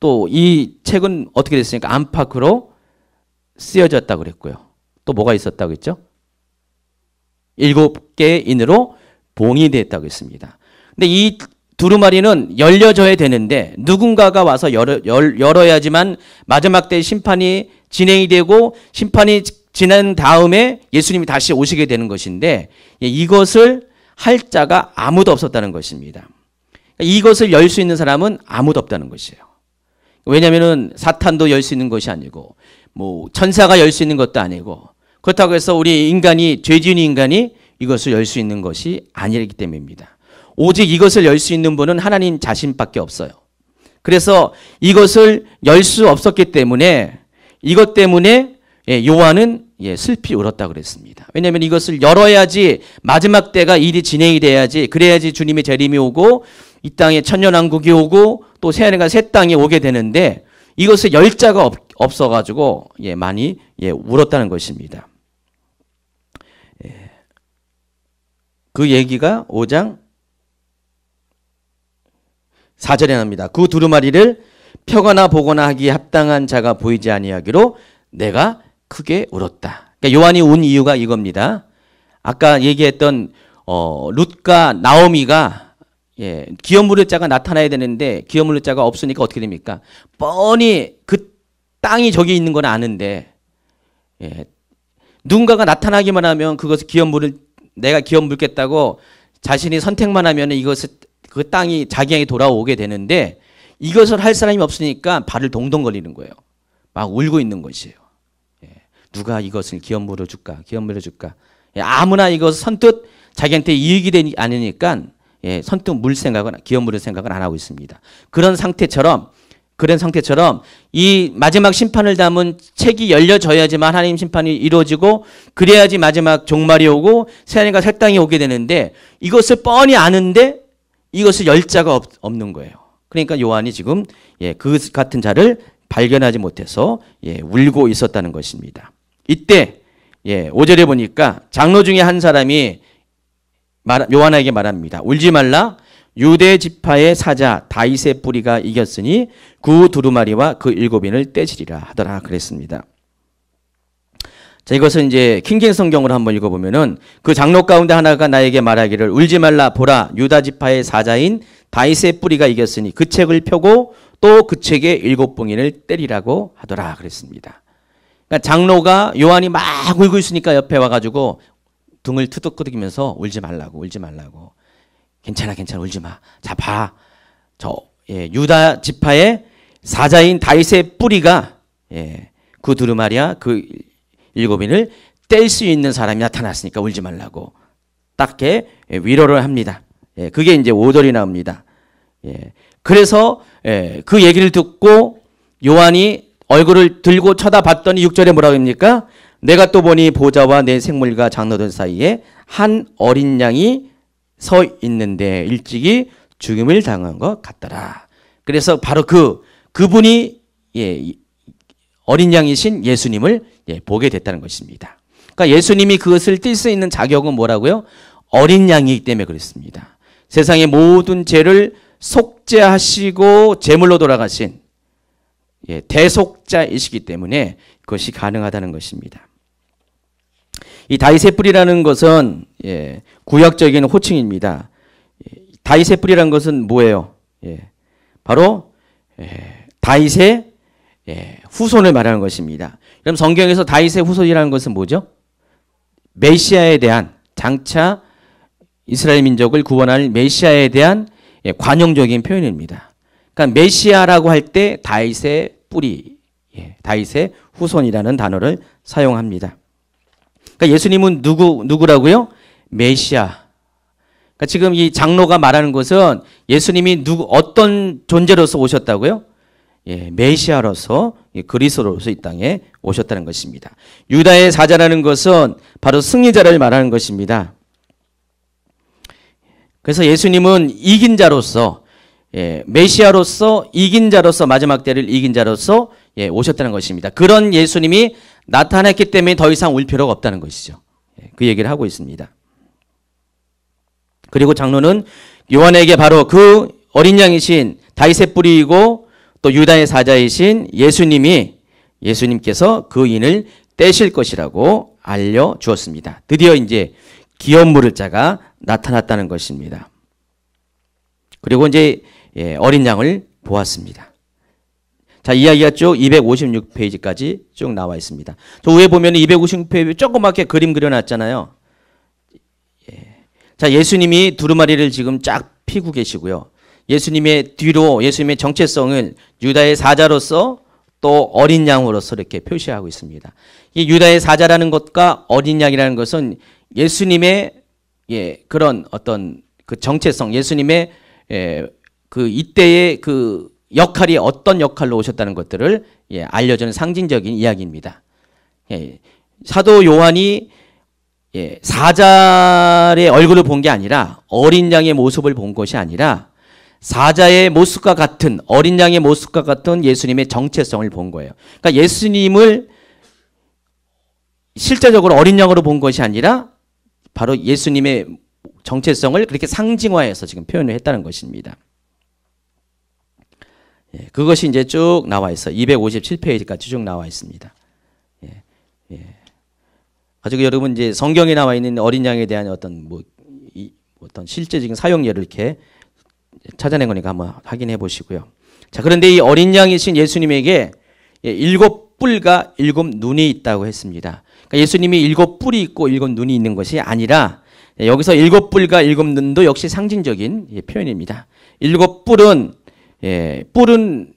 또 이 책은 어떻게 됐습니까? 안팎으로 쓰여졌다고 그랬고요. 또 뭐가 있었다고 했죠? 7개의 인으로 봉인됐다고 했습니다. 근데 이 두루마리는 열려져야 되는데 누군가가 와서 열어야지만 마지막 때 심판이 진행이 되고 심판이 지난 다음에 예수님이 다시 오시게 되는 것인데 이것을 할 자가 아무도 없었다는 것입니다. 이것을 열 수 있는 사람은 아무도 없다는 것이에요. 왜냐하면 사탄도 열 수 있는 것이 아니고 뭐 천사가 열 수 있는 것도 아니고 그렇다고 해서 우리 인간이 죄지은 인간이 이것을 열 수 있는 것이 아니기 때문입니다. 오직 이것을 열 수 있는 분은 하나님 자신밖에 없어요. 그래서 이것을 열 수 없었기 때문에 이것 때문에 요한은 슬피 울었다고 그랬습니다. 왜냐하면 이것을 열어야지 마지막 때가 일이 진행이 돼야지 그래야지 주님의 재림이 오고 이 땅에 천년왕국이 오고 또 새하늘과 새 땅이 오게 되는데 이것을 열 자가 없어가지고 많이 울었다는 것입니다. 그 얘기가 5장 4절에 나옵니다. 그 두루마리를 펴거나 보거나 하기에 합당한 자가 보이지 아니하기로 내가 크게 울었다. 그러니까 요한이 운 이유가 이겁니다. 아까 얘기했던 룻과 나오미가 기업 물을 자가 나타나야 되는데 기업 물을 자가 없으니까 어떻게 됩니까? 뻔히 그 땅이 저기 있는 건 아는데 누군가가 나타나기만 하면 그것을 내가 기업 물겠다고 자신이 선택만 하면 이것을 그 땅이 자기에게 돌아오게 되는데 이것을 할 사람이 없으니까 발을 동동 거리는 거예요. 막 울고 있는 것이에요. 누가 이것을 기업 물어줄까? 기업 물어줄까? 아무나 이것 선뜻 자기한테 이익이 되지 않으니까 선뜻 물 생각은 기업 물을 생각은 안 하고 있습니다. 그런 상태처럼 이 마지막 심판을 담은 책이 열려져야지만 하나님 심판이 이루어지고 그래야지 마지막 종말이 오고 새하늘과 새 땅이 오게 되는데 이것을 뻔히 아는데 이것을 열 자가 없는 거예요. 그러니까 요한이 지금 그 같은 자를 발견하지 못해서 울고 있었다는 것입니다. 이때 5절에 보니까 장로 중에 한 사람이 요한에게 말합니다. 울지 말라. 유대 지파의 사자 다윗의 뿌리가 이겼으니 그 두루마리와 그 7인을 떼시리라 하더라 그랬습니다. 자, 이것은 이제 킹제임스 성경으로 한번 읽어보면은 그 장로 가운데 하나가 나에게 말하기를 울지 말라. 보라, 유다 지파의 사자인 다윗의 뿌리가 이겼으니 그 책을 펴고 또 그 책의 7봉인을 때리라고 하더라 그랬습니다. 그러니까 장로가 요한이 막 울고 있으니까 옆에 와가지고 등을 투덕거리면서 울지 말라고. 괜찮아 울지 마. 자, 봐. 유다 지파의 사자인 다윗의 뿌리가 그 두루마리와 그 7인을 뗄 수 있는 사람이 나타났으니까 울지 말라고 딱게 위로를 합니다. 그게 이제 5절이 나옵니다. 그래서 그 얘기를 듣고 요한이 얼굴을 들고 쳐다봤더니 6절에 뭐라고 합니까? 내가 또 보니 보좌와 내 생물과 장로들 사이에 한 어린 양이 서 있는데 일찍이 죽임을 당한 것 같더라. 그래서 바로 그분이 어린 양이신 예수님을 보게 됐다는 것입니다. 그러니까 예수님이 그것을 뛸 수 있는 자격은 뭐라고요? 어린 양이기 때문에 그렇습니다. 세상의 모든 죄를 속죄하시고 제물로 돌아가신 대속자이시기 때문에 그것이 가능하다는 것입니다. 이 다윗의 뿔이라는 것은 구약적인 호칭입니다. 다윗의 뿔이라는 것은 뭐예요? 바로 다윗의 후손을 말하는 것입니다. 그럼 성경에서 다윗의 후손이라는 것은 뭐죠? 메시아에 대한, 장차 이스라엘 민족을 구원할 메시아에 대한 관용적인 표현입니다. 그러니까 메시아라고 할 때 다윗의 뿌리, 다윗의 후손이라는 단어를 사용합니다. 그러니까 예수님은 누구라고요? 메시아. 그러니까 지금 이 장로가 말하는 것은 예수님이 어떤 존재로서 오셨다고요? 메시아로서, 그리스도로서 이 땅에 오셨다는 것입니다. 유다의 사자라는 것은 바로 승리자를 말하는 것입니다. 그래서 예수님은 이긴 자로서, 메시아로서 이긴 자로서, 마지막 때를 이긴 자로서 오셨다는 것입니다. 그런 예수님이 나타났기 때문에 더 이상 울 필요가 없다는 것이죠. 그 얘기를 하고 있습니다. 그리고 장로는 요한에게 바로 그 어린 양이신 다윗의 뿌리이고 또 유다의 사자이신 예수님께서 그 인을 떼실 것이라고 알려주었습니다. 드디어 이제 기업 물을 자가 나타났다는 것입니다. 그리고 이제 어린 양을 보았습니다. 자, 이야기가 쭉 256페이지까지 쭉 나와 있습니다. 저 위에 보면 256페이지 조그맣게 그림 그려놨잖아요. 자, 예수님이 두루마리를 지금 쫙 피고 계시고요. 예수님의 뒤로 예수님의 정체성을 유다의 사자로서 또 어린 양으로서 이렇게 표시하고 있습니다. 이 유다의 사자라는 것과 어린 양이라는 것은 예수님의 그런 어떤 그 정체성, 예수님의 그 이때의 그 역할이 어떤 역할로 오셨다는 것들을 알려주는 상징적인 이야기입니다. 사도 요한이 사자의 얼굴을 본 게 아니라 어린 양의 모습을 본 것이 아니라 사자의 모습과 같은, 어린 양의 모습과 같은 예수님의 정체성을 본 거예요. 그러니까 예수님을 실제적으로 어린 양으로 본 것이 아니라 바로 예수님의 정체성을 그렇게 상징화해서 지금 표현을 했다는 것입니다. 그것이 이제 쭉 나와 있어요. 257페이지까지 쭉 나와 있습니다. 가지고 여러분 이제 성경에 나와 있는 어린 양에 대한 어떤 어떤 실제적인 사용 예를 이렇게 찾아낸 거니까 한번 확인해 보시고요. 자, 그런데 이 어린 양이신 예수님에게 7뿔과 7눈이 있다고 했습니다. 그러니까 예수님이 7뿔이 있고 7눈이 있는 것이 아니라 여기서 7뿔과 7눈도 역시 상징적인 표현입니다. 7뿔은 뿔은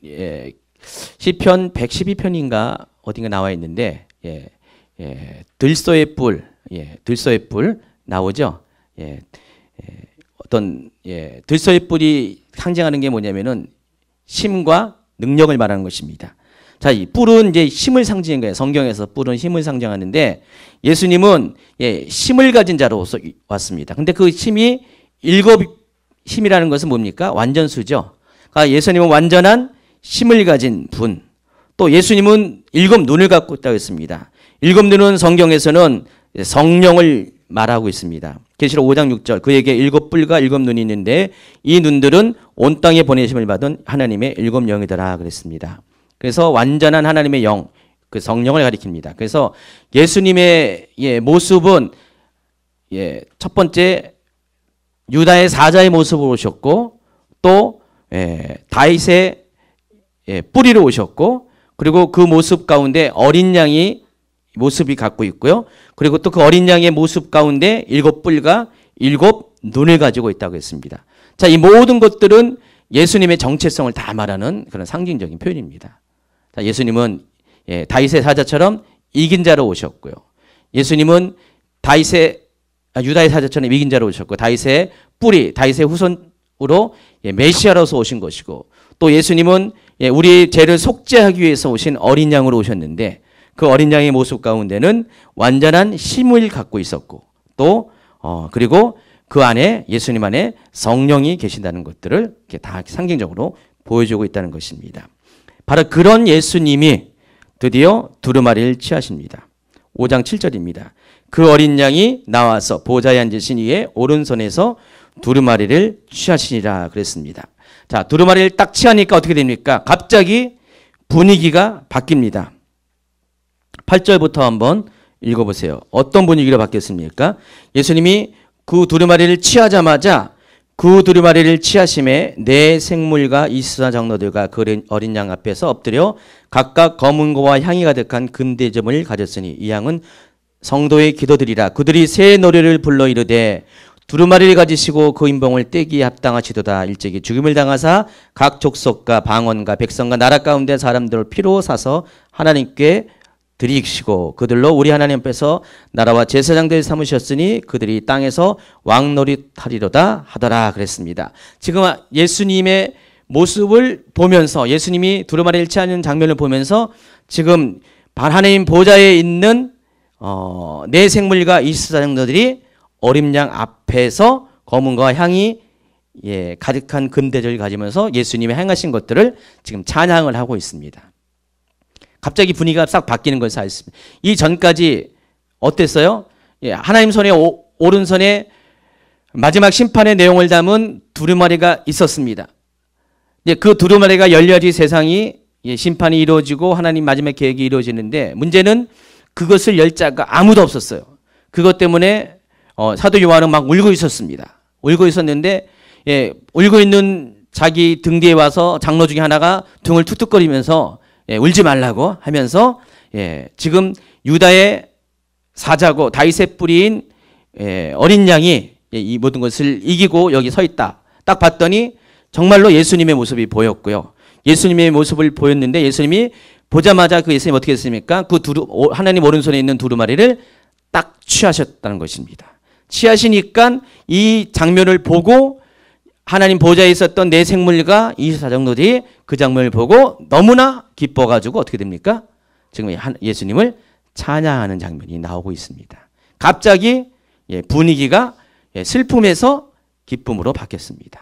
시편 112편인가 어딘가 나와 있는데 들소의 뿔, 들소의 뿔 나오죠. 어떤 들소의 뿔이 상징하는 게 뭐냐면은 힘과 능력을 말하는 것입니다. 자, 이 뿔은 이제 힘을 상징한 거예요. 성경에서 뿔은 힘을 상징하는데 예수님은 힘을 가진 자로서 왔습니다. 근데 그 힘이 7힘이라는 것은 뭡니까? 완전수죠. 그러니까 예수님은 완전한 힘을 가진 분. 또 예수님은 7눈을 갖고 있다고 했습니다. 7눈은 성경에서는 성령을 말하고 있습니다. 계시록 5장 6절 그에게 7뿔과 7눈이 있는데 이 눈들은 온 땅에 보내심을 받은 하나님의 7영이더라 그랬습니다. 그래서 완전한 하나님의 영, 그 성령을 가리킵니다. 그래서 예수님의 모습은 첫 번째 유다의 사자의 모습으로 오셨고 또 다윗의 뿌리로 오셨고 그리고 그 모습 가운데 어린 양이 모습이 갖고 있고요. 그리고 또 그 어린 양의 모습 가운데 7뿔과 7눈을 가지고 있다고 했습니다. 자, 이 모든 것들은 예수님의 정체성을 다 말하는 그런 상징적인 표현입니다. 자, 예수님은 다윗의 사자처럼 이긴 자로 오셨고요. 예수님은 유다의 사자처럼 이긴 자로 오셨고 다윗의 뿌리, 다윗의 후손으로 메시아로서 오신 것이고 또 예수님은 우리 죄를 속죄하기 위해서 오신 어린 양으로 오셨는데 그 어린 양의 모습 가운데는 완전한 힘을 갖고 있었고 또 그리고 그 안에 예수님 안에 성령이 계신다는 것들을 이렇게 다 상징적으로 보여주고 있다는 것입니다. 바로 그런 예수님이 드디어 두루마리를 취하십니다. 5장 7절입니다. 그 어린 양이 나와서 보좌에 앉으신 이의 오른손에서 두루마리를 취하시니라 그랬습니다. 자, 두루마리를 딱 취하니까 어떻게 됩니까? 갑자기 분위기가 바뀝니다. 8절부터 한번 읽어보세요. 어떤 분위기로 바뀌었습니까? 예수님이 그 두루마리를 취하자마자 그 두루마리를 취하심에 네 생물과 이스라 장로들과 그 어린 양 앞에서 엎드려 각각 검은 고와 향이 가득한 금대접을 가졌으니 이 양은 성도의 기도들이라. 그들이 새 노래를 불러 이르되 두루마리를 가지시고 그 인봉을 떼기에 합당하시도다. 일찍이 죽임을 당하사 각 족속과 방언과 백성과 나라 가운데 사람들을 피로 사서 하나님께 드리시고 그들로 우리 하나님 앞에서 나라와 제사장들 삼으셨으니 그들이 땅에서 왕노릇하리로다 하더라 그랬습니다. 지금 예수님의 모습을 보면서 예수님이 두루마리를 취하는 장면을 보면서 지금 하나님 보좌에 있는 네 생물과 이스라엘들이 어린 양 앞에서 검은과 향이 가득한 금대접을 가지면서 예수님이 행하신 것들을 지금 찬양을 하고 있습니다. 갑자기 분위기가 싹 바뀌는 것을 알습니다. 이 전까지 어땠어요? 하나님 손에 오른손에 마지막 심판의 내용을 담은 두루마리가 있었습니다. 그 두루마리가 열려야지 세상이 심판이 이루어지고 하나님 마지막 계획이 이루어지는데 문제는 그것을 열 자가 아무도 없었어요. 그것 때문에 사도 요한은 막 울고 있었습니다. 울고 있었는데 울고 있는 자기 등 뒤에 와서 장로 중에 하나가 등을 툭툭거리면서 울지 말라고 하면서 지금 유다의 사자고 다윗의 뿌리인 어린 양이 이 모든 것을 이기고 여기 서 있다. 딱 봤더니 정말로 예수님의 모습이 보였고요. 예수님의 모습을 보였는데 예수님이 보자마자 그 예수님 어떻게 했습니까? 그 하나님 오른손에 있는 두루마리를 딱 취하셨다는 것입니다. 취하시니까 이 장면을 보고 하나님 보좌에 있었던 네 생물과 24장로들이 그 장면을 보고 너무나 기뻐가지고 어떻게 됩니까? 지금 예수님을 찬양하는 장면이 나오고 있습니다. 갑자기 분위기가 슬픔에서 기쁨으로 바뀌었습니다.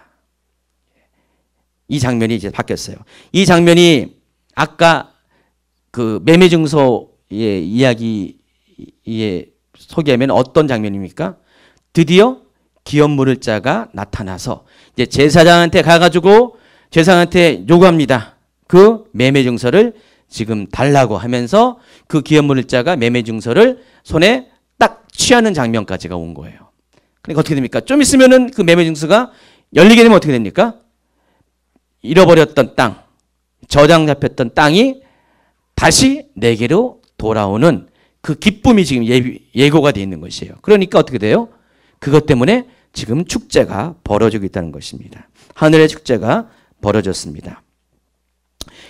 이 장면이 이제 바뀌었어요. 이 장면이 아까 그 매매증서의 이야기에 소개하면 어떤 장면입니까? 드디어 기업 물을 자가 나타나서 이제 제사장한테 가가지고 제사장한테 요구합니다. 그 매매증서를 지금 달라고 하면서 그 기업 물을 자가 매매증서를 손에 딱 취하는 장면까지가 온 거예요. 그러니까 어떻게 됩니까? 좀 있으면은 그 매매증서가 열리게 되면 어떻게 됩니까? 잃어버렸던 땅, 저장 잡혔던 땅이 다시 내게로 돌아오는 그 기쁨이 지금 예고가 되어 있는 것이에요. 그러니까 어떻게 돼요? 그것 때문에 지금 축제가 벌어지고 있다는 것입니다. 하늘의 축제가 벌어졌습니다.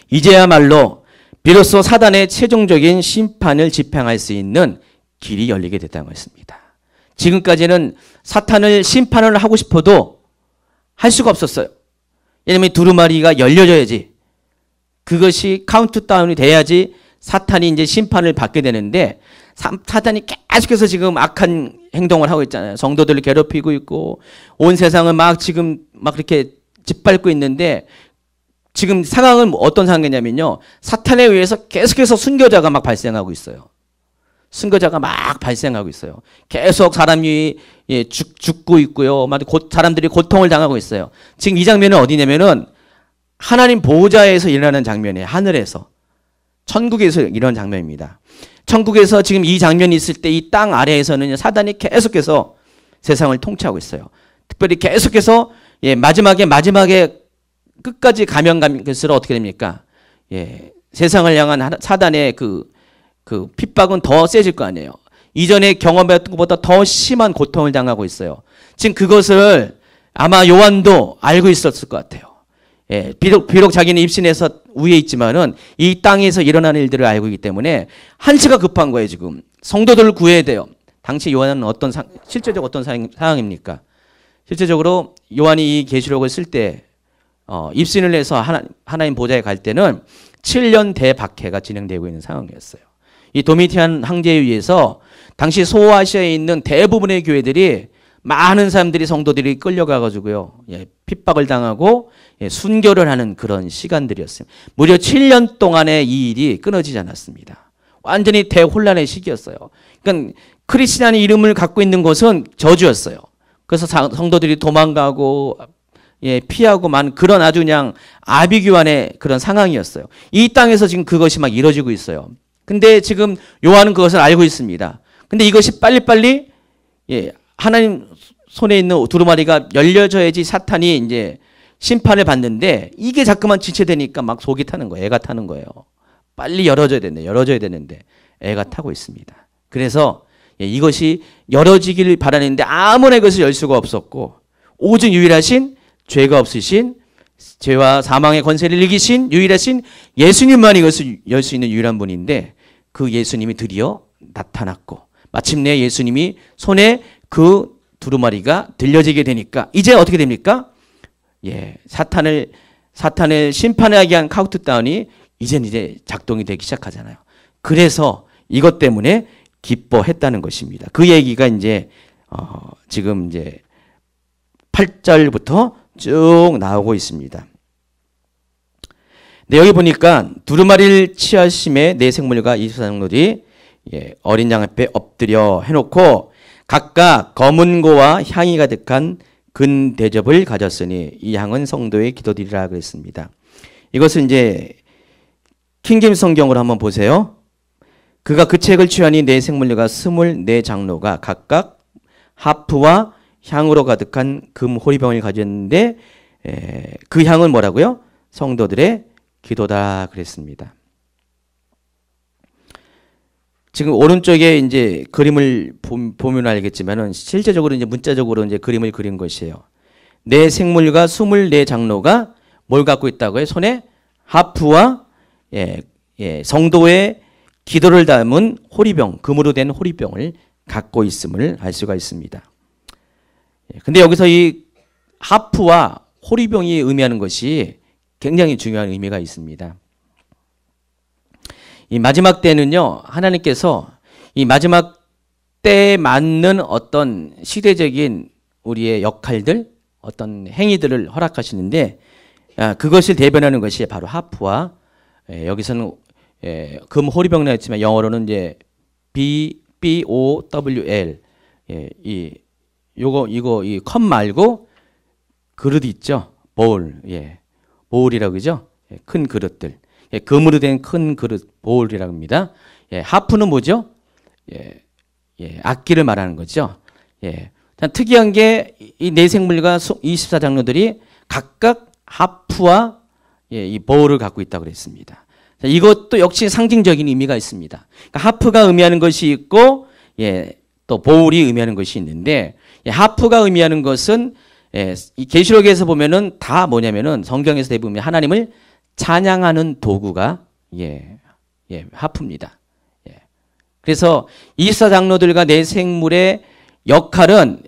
이제야말로 비로소 사단의 최종적인 심판을 집행할 수 있는 길이 열리게 됐다는 것입니다. 지금까지는 사탄을 심판을 하고 싶어도 할 수가 없었어요. 왜냐하면 두루마리가 열려져야지 그것이 카운트다운이 돼야지 사탄이 이제 심판을 받게 되는데 사탄이 계속해서 지금 악한 행동을 하고 있잖아요. 성도들을 괴롭히고 있고 온 세상을 막 지금 막 그렇게 짓밟고 있는데 지금 상황은 어떤 상황이냐면요. 사탄에 의해서 계속해서 순교자가 막 발생하고 있어요. 순교자가 막 발생하고 있어요. 계속 사람이 죽고 있고요. 막 사람들이 고통을 당하고 있어요. 지금 이 장면은 어디냐면은 하나님 보좌에서 일어나는 장면이에요. 하늘에서. 천국에서 이런 장면입니다. 천국에서 지금 이 장면이 있을 때 이 땅 아래에서는 사단이 계속해서 세상을 통치하고 있어요. 특별히 계속해서 마지막에 끝까지 가면 갈수록 어떻게 됩니까? 세상을 향한 사단의 그 핍박은 더 세질 거 아니에요. 이전에 경험했던 것보다 더 심한 고통을 당하고 있어요. 지금 그것을 아마 요한도 알고 있었을 것 같아요. 비록 자기는 입신에서 위에 있지만은 이 땅에서 일어나는 일들을 알고 있기 때문에 한시가 급한 거예요, 지금. 성도들을 구해야 돼요. 당시 요한은 실제적으로 어떤 상황입니까? 실제적으로 요한이 이 계시록을 쓸 때, 입신을 해서 하나님 보좌에 갈 때는 7년 대박해가 진행되고 있는 상황이었어요. 이 도미티안 황제에 의해서 당시 소아시아에 있는 대부분의 교회들이 많은 사람들이 성도들이 끌려가가지고요. 핍박을 당하고 순교를 하는 그런 시간들이었어요. 무려 7년 동안의 이 일이 끊어지지 않았습니다. 완전히 대혼란의 시기였어요. 그러니까 크리스찬의 이름을 갖고 있는 것은 저주였어요. 그래서 성도들이 도망가고 피하고만 그런 아주 그냥 아비규환의 그런 상황이었어요. 이 땅에서 지금 그것이 막 이루어지고 있어요. 근데 지금 요한은 그것을 알고 있습니다. 근데 이것이 빨리빨리 하나님 손에 있는 두루마리가 열려져야지 사탄이 이제 심판을 받는데 이게 자꾸만 지체되니까 막 속이 타는 거예요. 애가 타는 거예요. 빨리 열어줘야 되는데 애가 타고 있습니다. 그래서 이것이 열어지기를 바라는데 아무나 이것을 열 수가 없었고 오직 유일하신 죄가 없으신 죄와 사망의 권세를 이기신 유일하신 예수님만 이것을 열 수 있는 유일한 분인데 그 예수님이 드디어 나타났고 마침내 예수님이 손에 그 두루마리가 들려지게 되니까 이제 어떻게 됩니까? 사탄을 심판하게 한 카운트다운이 이제 작동이 되기 시작하잖아요. 그래서 이것 때문에 기뻐했다는 것입니다. 그 얘기가 이제 지금 이제 8절부터 쭉 나오고 있습니다. 네, 여기 보니까 두루마리를 취하심에 네 생물과 24장로들이 어린 양 앞에 엎드려 해놓고 각각 검은 고와 향이 가득한 근 대접을 가졌으니 이 향은 성도의 기도들이라 그랬습니다. 이것은 이제 킹제임스 성경으로 한번 보세요. 그가 그 책을 취하니 네 생물과 24장로가 각각 하프와 향으로 가득한 금 호리병을 가졌는데 그 향은 뭐라고요? 성도들의 기도다 그랬습니다. 지금 오른쪽에 이제 그림을 보면 알겠지만은 실제적으로 이제 문자적으로 이제 그림을 그린 것이에요. 네 생물과 24장로가 뭘 갖고 있다고요? 손에 하프와 성도의 기도를 담은 호리병, 금으로 된 호리병을 갖고 있음을 알 수가 있습니다. 근데 여기서 이 하프와 호리병이 의미하는 것이 굉장히 중요한 의미가 있습니다. 이 마지막 때는요, 하나님께서 이 마지막 때에 맞는 어떤 시대적인 우리의 역할들, 어떤 행위들을 허락하시는데, 그것을 대변하는 것이 바로 하프와, 여기서는 금 호리병 나왔지만 영어로는 이제 BOWL, 이 컵 말고 그릇 있죠? 보울, 보울이라고 그러죠? 큰 그릇들. 금으로 된 큰 그릇, 보울이라고 합니다. 하프는 뭐죠? 악기를 말하는 거죠. 특이한 게 이 네 생물과 24장로들이 각각 하프와 이 보울을 갖고 있다고 그랬습니다. 이것도 역시 상징적인 의미가 있습니다. 그러니까 하프가 의미하는 것이 있고, 또 보울이 의미하는 것이 있는데, 하프가 의미하는 것은 이 계시록에서 보면은 다 뭐냐면은 성경에서 대부분 하나님을 찬양하는 도구가 하프입니다. 그래서 24장로들과 네 생물의 역할은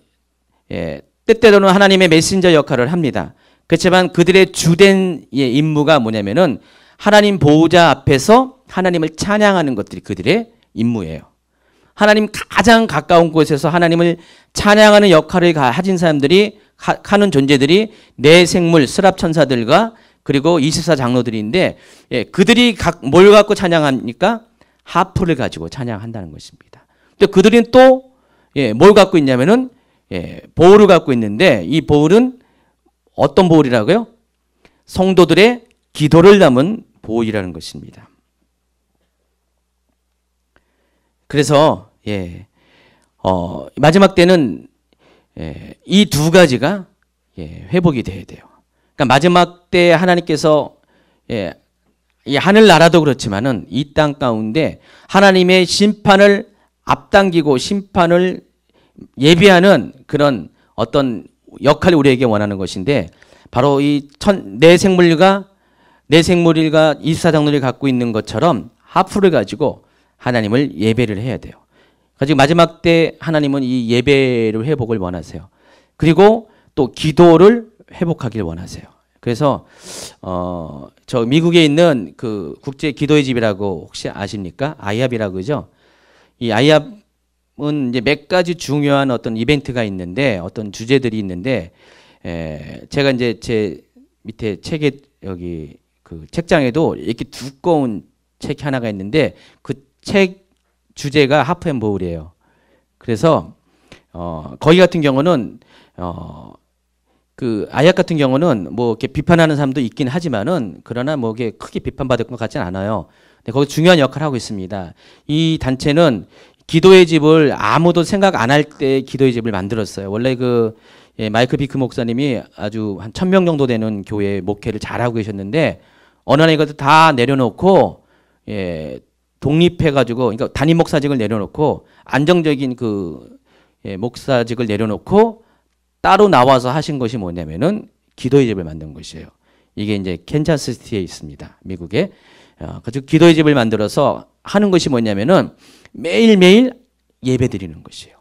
때때로는 하나님의 메신저 역할을 합니다. 그렇지만 그들의 주된 임무가 뭐냐면은 하나님 보호자 앞에서 하나님을 찬양하는 것들이 그들의 임무예요. 하나님 가장 가까운 곳에서 하나님을 찬양하는 역할을 가진 사람들이 하는 존재들이 네 생물 스랍천사들과 그리고 24장로들인데 그들이 뭘 갖고 찬양합니까? 하프를 가지고 찬양한다는 것입니다. 근데 그들은 또 뭘 갖고 있냐면은 보울을 갖고 있는데 이 보울은 어떤 보울이라고요? 성도들의 기도를 담은 보울이라는 것입니다. 그래서 마지막 때는 이 두 가지가 회복이 돼야 돼요. 그러니까 마지막 때 하나님께서 이 하늘나라도 그렇지만은 이 땅 가운데 하나님의 심판을 앞당기고 심판을 예비하는 그런 어떤 역할을 우리에게 원하는 것인데 바로 이 네 생물과 24장로를 갖고 있는 것처럼 하프를 가지고 하나님을 예배를 해야 돼요. 가지고 마지막 때 하나님은 이 예배를 회복을 원하세요. 그리고 또 기도를 회복하길 원하세요. 그래서 저 미국에 있는 그 국제 기도의 집이라고 혹시 아십니까? 아이압이라고 그러죠. 이 아이압은 이제 몇 가지 중요한 어떤 이벤트가 있는데 어떤 주제들이 있는데 제가 이제 제 밑에 책에 여기 그 책장에도 이렇게 두꺼운 책이 하나가 있는데 그 책 주제가 하프 앤 보울이에요. 그래서 거기 같은 경우는 그 아약 같은 경우는 뭐 이렇게 비판하는 사람도 있긴 하지만은 그러나 뭐 이게 크게 비판받을 것 같지는 않아요. 근데 거기 중요한 역할을 하고 있습니다. 이 단체는 기도의 집을 아무도 생각 안 할 때 기도의 집을 만들었어요. 원래 그 마이클 비크 목사님이 아주 한 1000명 정도 되는 교회 목회를 잘하고 계셨는데 어느 날 이것도 다 내려놓고 독립해가지고 그러니까 담임 목사직을 내려놓고 안정적인 그 목사직을 내려놓고 따로 나와서 하신 것이 뭐냐면은 기도의 집을 만든 것이에요. 이게 이제 캔자스시티에 있습니다. 미국에. 그래서 기도의 집을 만들어서 하는 것이 뭐냐면은 매일매일 예배 드리는 것이에요.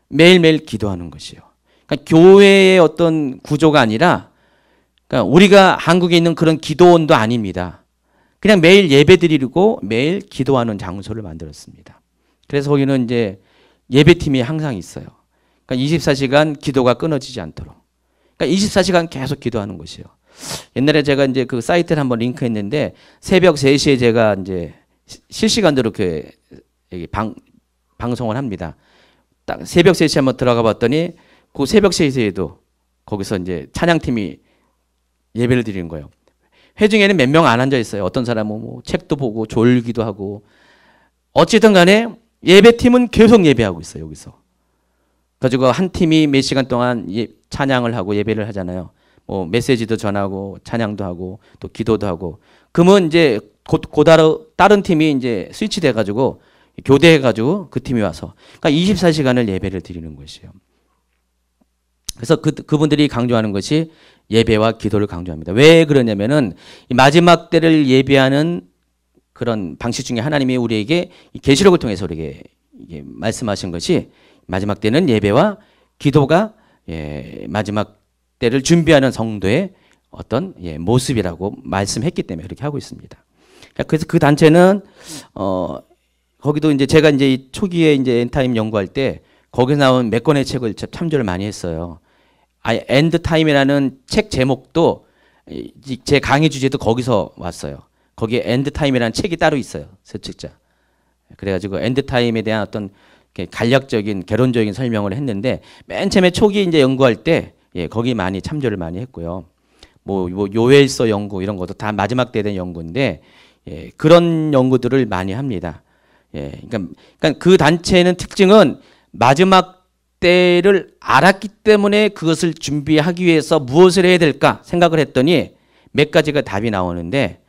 매일매일 기도하는 것이에요. 그러니까 교회의 어떤 구조가 아니라 그러니까 우리가 한국에 있는 그런 기도원도 아닙니다. 그냥 매일 예배 드리고 매일 기도하는 장소를 만들었습니다. 그래서 거기는 이제 예배팀이 항상 있어요. 그러니까 24시간 기도가 끊어지지 않도록. 그러니까 24시간 계속 기도하는 것이에요. 옛날에 제가 이제 그 사이트를 한번 링크했는데 새벽 3시에 제가 이제 실시간으로 이렇게 방송을 합니다. 딱 새벽 3시에 한번 들어가 봤더니 그 새벽 3시에도 거기서 이제 찬양팀이 예배를 드리는 거예요. 회중에는 몇 명 안 앉아 있어요. 어떤 사람은 뭐 책도 보고 졸기도 하고 어쨌든 간에 예배팀은 계속 예배하고 있어요. 여기서. 가지고 한 팀이 몇 시간 동안 찬양을 하고 예배를 하잖아요. 뭐 메시지도 전하고 찬양도 하고 또 기도도 하고. 그러면 이제 곧바로 다른 팀이 이제 스위치돼 가지고 교대해 가지고 그 팀이 와서 그러니까 24시간을 예배를 드리는 것이에요. 그래서 그분들이 강조하는 것이 예배와 기도를 강조합니다. 왜 그러냐면은 이 마지막 때를 예배하는 그런 방식 중에 하나님이 우리에게 계시록을 통해서 우리에게 말씀하신 것이 마지막 때는 예배와 기도가 마지막 때를 준비하는 성도의 어떤 모습이라고 말씀했기 때문에 그렇게 하고 있습니다. 그래서 그 단체는 거기도 이제 제가 이제 초기에 이제 엔타임 연구할 때 거기서 나온 몇 권의 책을 참조를 많이 했어요. 엔드 타임이라는 책 제목도 제 강의 주제도 거기서 왔어요. 거기에 엔드 타임이라는 책이 따로 있어요. 서책자. 그래가지고 엔드 타임에 대한 어떤 간략적인 개론적인 설명을 했는데 맨 처음에 초기 이제 연구할 때 거기 많이 참조를 많이 했고요. 뭐 요엘서 연구 이런 것도 다 마지막 때에 대한 연구인데 그런 연구들을 많이 합니다. 그러니까 그 단체는 특징은 마지막 때를 알았기 때문에 그것을 준비하기 위해서 무엇을 해야 될까 생각을 했더니 몇 가지가 답이 나오는데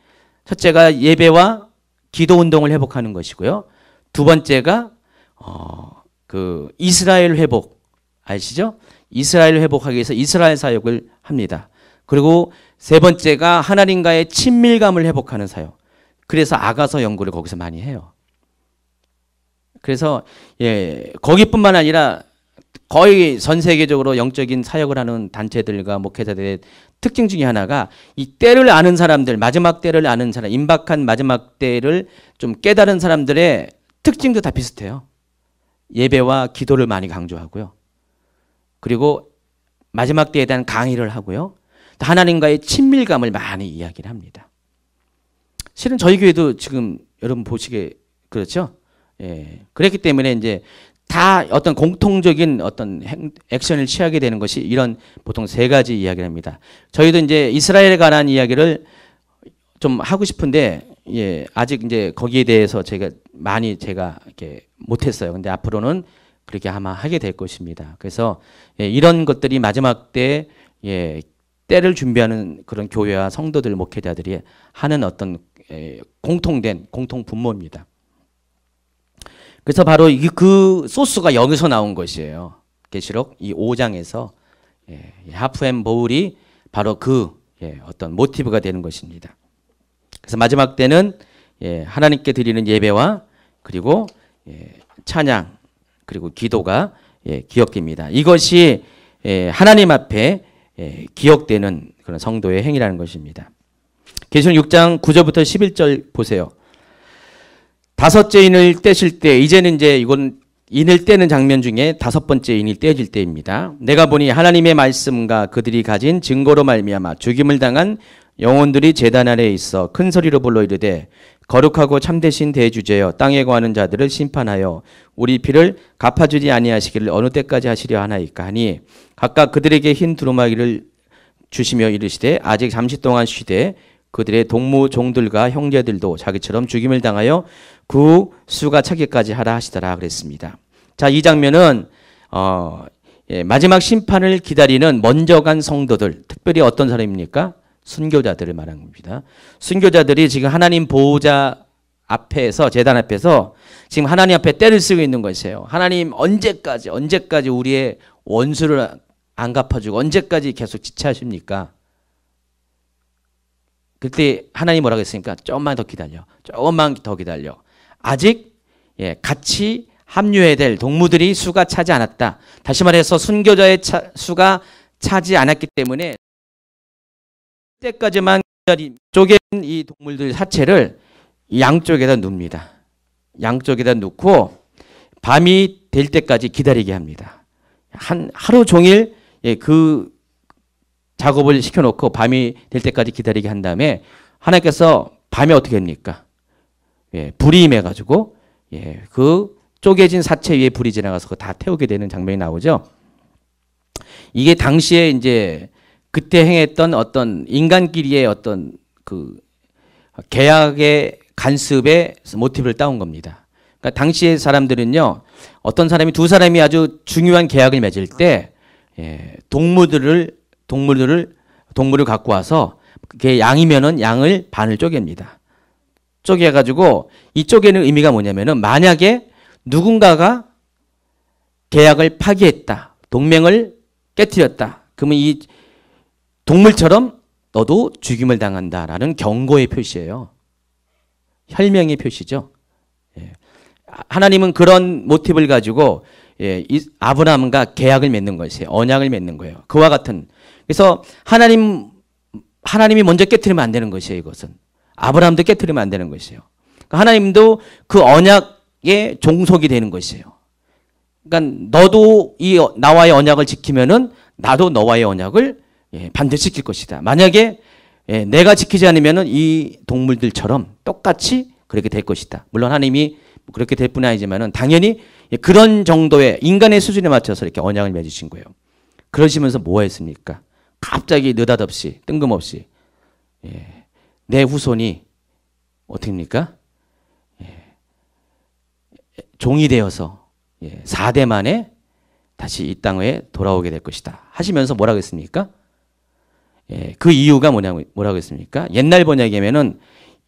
첫째가 예배와 기도 운동을 회복하는 것이고요. 두 번째가 그 이스라엘 회복 아시죠? 이스라엘 회복하기 위해서 이스라엘 사역을 합니다. 그리고 세 번째가 하나님과의 친밀감을 회복하는 사역. 그래서 아가서 연구를 거기서 많이 해요. 그래서 거기뿐만 아니라 거의 전 세계적으로 영적인 사역을 하는 단체들과 목회자들의 특징 중에 하나가 이 때를 아는 사람들, 마지막 때를 아는 사람, 임박한 마지막 때를 좀 깨달은 사람들의 특징도 다 비슷해요. 예배와 기도를 많이 강조하고요. 그리고 마지막 때에 대한 강의를 하고요. 하나님과의 친밀감을 많이 이야기를 합니다. 실은 저희 교회도 지금 여러분 보시기에 그렇죠? 그랬기 때문에 이제 다 어떤 공통적인 어떤 액션을 취하게 되는 것이 이런 보통 세 가지 이야기를 합니다. 저희도 이제 이스라엘에 관한 이야기를 좀 하고 싶은데 아직 이제 거기에 대해서 제가 이렇게 못했어요. 근데 앞으로는 그렇게 아마 하게 될 것입니다. 그래서 이런 것들이 마지막 때 때를 준비하는 그런 교회와 성도들 목회자들이 하는 어떤 공통된 공통 분모입니다. 그래서 바로 그 소스가 여기서 나온 것이에요. 계시록 이 5장에서 하프 앤 보울이 바로 그 어떤 모티브가 되는 것입니다. 그래서 마지막 때는 하나님께 드리는 예배와 그리고 찬양 그리고 기도가 기억됩니다. 이것이 하나님 앞에 기억되는 그런 성도의 행위라는 것입니다. 계시록 6장 9절부터 11절 보세요. 다섯째 인을 떼실 때 이제는 이제 이건 인을 떼는 장면 중에 다섯 번째 인이 떼어질 때입니다. 내가 보니 하나님의 말씀과 그들이 가진 증거로 말미암아 죽임을 당한 영혼들이 제단 아래에 있어 큰 소리로 불러 이르되 거룩하고 참되신 대주제여 땅에 거하는 자들을 심판하여 우리 피를 갚아주지 아니하시기를 어느 때까지 하시려 하나이까 하니 각각 그들에게 흰 두루마기를 주시며 이르시되 아직 잠시 동안 쉬되 그들의 동무 종들과 형제들도 자기처럼 죽임을 당하여 그 수가 차기까지 하라 하시더라 그랬습니다. 자, 이 장면은 마지막 심판을 기다리는 먼저 간 성도들, 특별히 어떤 사람입니까? 순교자들을 말하는 겁니다. 순교자들이 지금 하나님 보호자 앞에서, 재단 앞에서 지금 하나님 앞에 떼를 쓰고 있는 것이에요. 하나님 언제까지 우리의 원수를 안 갚아주고 언제까지 계속 지체하십니까? 그때 하나님 뭐라고 했습니까? 조금만 더 기다려. 조금만 더 기다려. 아직 같이 합류해야 될 동무들이 수가 차지 않았다. 다시 말해서 순교자의 수가 차지 않았기 때문에 때까지만 쪼갠 이 동물들 사체를 양쪽에다 눕니다. 양쪽에다 놓고 밤이 될 때까지 기다리게 합니다. 하루 종일 그 작업을 시켜놓고 밤이 될 때까지 기다리게 한 다음에 하나님께서 밤에 어떻게 합니까? 불이 임해가지고 그 쪼개진 사체 위에 불이 지나가서 다 태우게 되는 장면이 나오죠. 이게 당시에 이제 그때 행했던 어떤 인간끼리의 어떤 그 계약의 간섭의 모티브를 따온 겁니다. 그러니까 당시의 사람들은요, 어떤 사람이 두 사람이 아주 중요한 계약을 맺을 때 동물을 갖고 와서 그게 양이면은 양을 반을 쪼갭니다. 쪼개가지고 이 쪼개는 의미가 뭐냐면은 만약에 누군가가 계약을 파기했다, 동맹을 깨뜨렸다, 그러면 이 동물처럼 너도 죽임을 당한다라는 경고의 표시예요. 혈명의 표시죠. 하나님은 그런 모티브를 가지고 아브라함과 계약을 맺는 것이에요. 언약을 맺는 거예요. 그와 같은. 그래서 하나님이 먼저 깨트리면 안 되는 것이에요. 이것은. 아브라함도 깨트리면 안 되는 것이에요. 그러니까 하나님도 그 언약의 종속이 되는 것이에요. 그러니까 너도 나와의 언약을 지키면은 나도 너와의 언약을 반드시 지킬 것이다. 만약에 내가 지키지 않으면은 이 동물들처럼 똑같이 그렇게 될 것이다. 물론 하나님이 그렇게 될 뿐이 아니지만은 당연히 그런 정도의 인간의 수준에 맞춰서 이렇게 언약을 맺으신 거예요. 그러시면서 뭐 했습니까? 갑자기 느닷없이 뜬금없이 내 후손이 어떻게 합니까? 종이 되어서 4대 만에 다시 이 땅에 돌아오게 될 것이다. 하시면서 뭐라고 했습니까? 그 이유가 뭐라고 했습니까? 옛날 번역이면은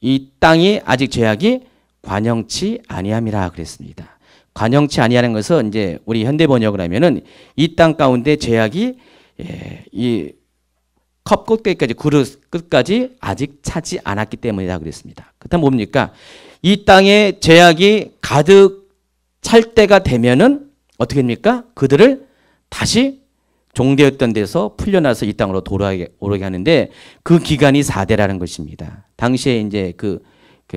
이 땅이 아직 죄악이 관영치 아니함이라 그랬습니다. 관영치 아니하는 것은 이제 우리 현대 번역을 하면은 이 땅 가운데 죄악이 이 컵 끝까지 그릇 끝까지 아직 차지 않았기 때문이다 그랬습니다. 그렇다면 뭡니까? 이 땅에 죄악이 가득 찰 때가 되면은 어떻게 됩니까? 그들을 다시 종되었던 데서 풀려나서 이 땅으로 돌아오게 하는데 그 기간이 4대라는 것입니다. 당시에 이제 그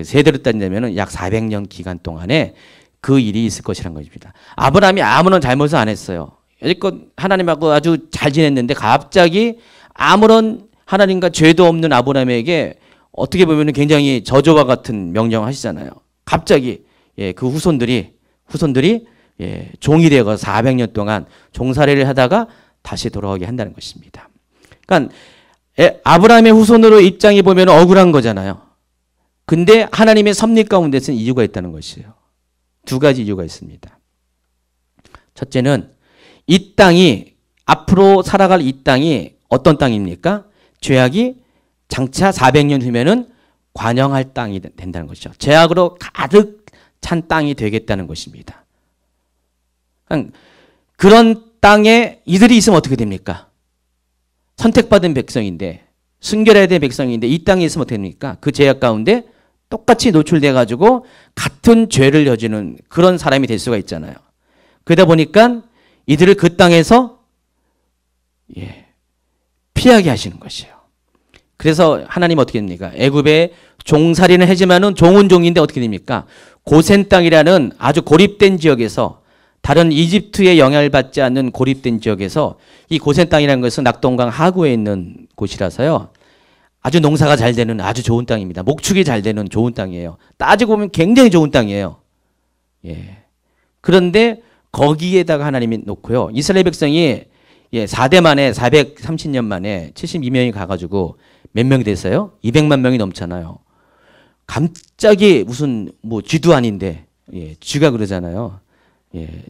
세대로 따지자면은 약 400년 기간 동안에 그 일이 있을 것이라는 것입니다. 아브라함이 아무런 잘못을 안 했어요. 여지껏 하나님하고 아주 잘 지냈는데 갑자기 아무런 하나님과 죄도 없는 아브라함에게 어떻게 보면 굉장히 저주와 같은 명령을 하시잖아요. 갑자기 그 후손들이 종이 되어서 400년 동안 종살이를 하다가 다시 돌아오게 한다는 것입니다. 그러니까 아브라함의 후손으로 입장해 보면 억울한 거잖아요. 근데 하나님의 섭리 가운데서는 이유가 있다는 것이에요. 두 가지 이유가 있습니다. 첫째는 이 땅이 앞으로 살아갈 이 땅이 어떤 땅입니까? 죄악이 장차 400년 후면은 관영할 땅이 된다는 것이죠. 죄악으로 가득 찬 땅이 되겠다는 것입니다. 그런 땅에 이들이 있으면 어떻게 됩니까? 선택받은 백성인데 순결해야 될 백성인데 이 땅에 있으면 어떻게 됩니까? 그 죄악 가운데 똑같이 노출돼 가지고 같은 죄를 저지르는 그런 사람이 될 수가 있잖아요. 그러다 보니까 이들을 그 땅에서 피하게 하시는 것이에요. 그래서 하나님 어떻게 됩니까? 애굽에 종살이는 하지만은 종은 종인데 어떻게 됩니까? 고센 땅이라는 아주 고립된 지역에서 다른 이집트의 영향을 받지 않는 고립된 지역에서 이 고센 땅이라는 것은 낙동강 하구에 있는 곳이라서요. 아주 농사가 잘 되는 아주 좋은 땅입니다. 목축이 잘 되는 좋은 땅이에요. 따지고 보면 굉장히 좋은 땅이에요. 예. 그런데 거기에다가 하나님이 놓고요. 이스라엘 백성이 4대 만에 430년 만에 72명이 가가지고 몇 명이 됐어요? 200만 명이 넘잖아요. 갑자기 무슨 뭐 쥐도 아닌데 쥐가 그러잖아요.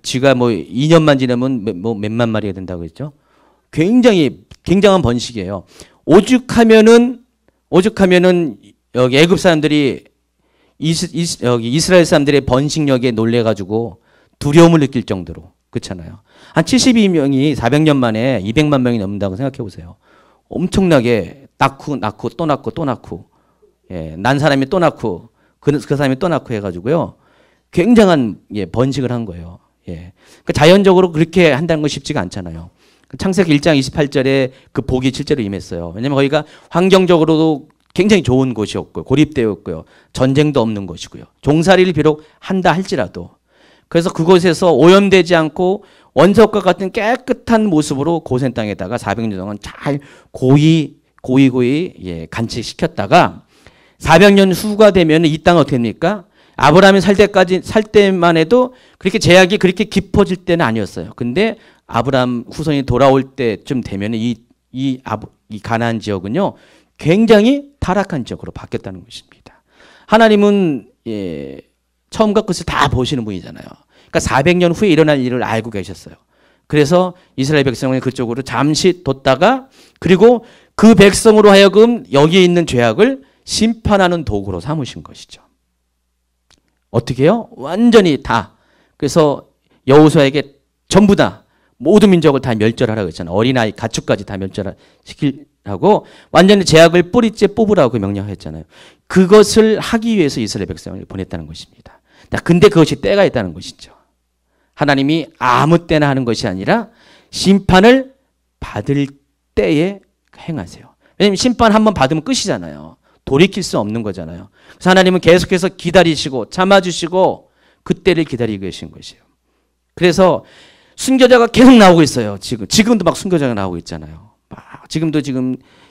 쥐가 뭐 2년만 지나면 뭐 몇만 마리가 된다고 했죠. 굉장히 굉장한 번식이에요. 오죽하면은 여기 애굽 사람들이 여기 이스라엘 사람들의 번식력에 놀래가지고 두려움을 느낄 정도로 그렇잖아요. 한 72명이 400년 만에 200만 명이 넘는다고 생각해 보세요. 엄청나게 낳고 또 낳고 또 낳고 난 사람이 또 낳고 그 사람이 또 낳고 해가지고요. 굉장한 번식을 한 거예요. 그러니까 자연적으로 그렇게 한다는 건 쉽지가 않잖아요. 창세기 1장 28절에 그 복이 실제로 임했어요. 왜냐하면 거기가 환경적으로도 굉장히 좋은 곳이었고 고립되었고요. 전쟁도 없는 곳이고요. 종살이를 비록 한다 할지라도 그래서 그곳에서 오염되지 않고 원석과 같은 깨끗한 모습으로 고센 땅에다가 400년 동안 잘 고이 간직시켰다가 400년 후가 되면 이 땅은 어떻게 됩니까? 아브라함이 살 때만 해도 그렇게 제약이 그렇게 깊어질 때는 아니었어요. 근데 아브라함 후손이 돌아올 때쯤 되면 이 가나안 지역은요 굉장히 타락한 지역으로 바뀌었다는 것입니다. 하나님은 처음과 끝을 다 보시는 분이잖아요. 그러니까 400년 후에 일어날 일을 알고 계셨어요. 그래서 이스라엘 백성을 그쪽으로 잠시 뒀다가 그리고 그 백성으로 하여금 여기에 있는 죄악을 심판하는 도구로 삼으신 것이죠. 어떻게 해요? 완전히 다. 그래서 여호수아에게 전부 다 모든 민족을 다 멸절하라고 했잖아요. 어린아이, 가축까지 다 멸절시키라고 완전히 죄악을 뿌리째 뽑으라고 명령했잖아요. 그것을 하기 위해서 이스라엘 백성을 보냈다는 것입니다. 근데 그것이 때가 있다는 것이죠. 하나님이 아무 때나 하는 것이 아니라 심판을 받을 때에 행하세요. 왜냐하면 심판 한번 받으면 끝이잖아요. 돌이킬 수 없는 거잖아요. 그래서 하나님은 계속해서 기다리시고 참아주시고 그때를 기다리고 계신 것이에요. 그래서 순교자가 계속 나오고 있어요. 지금도 막 순교자가 나오고 있잖아요. 지금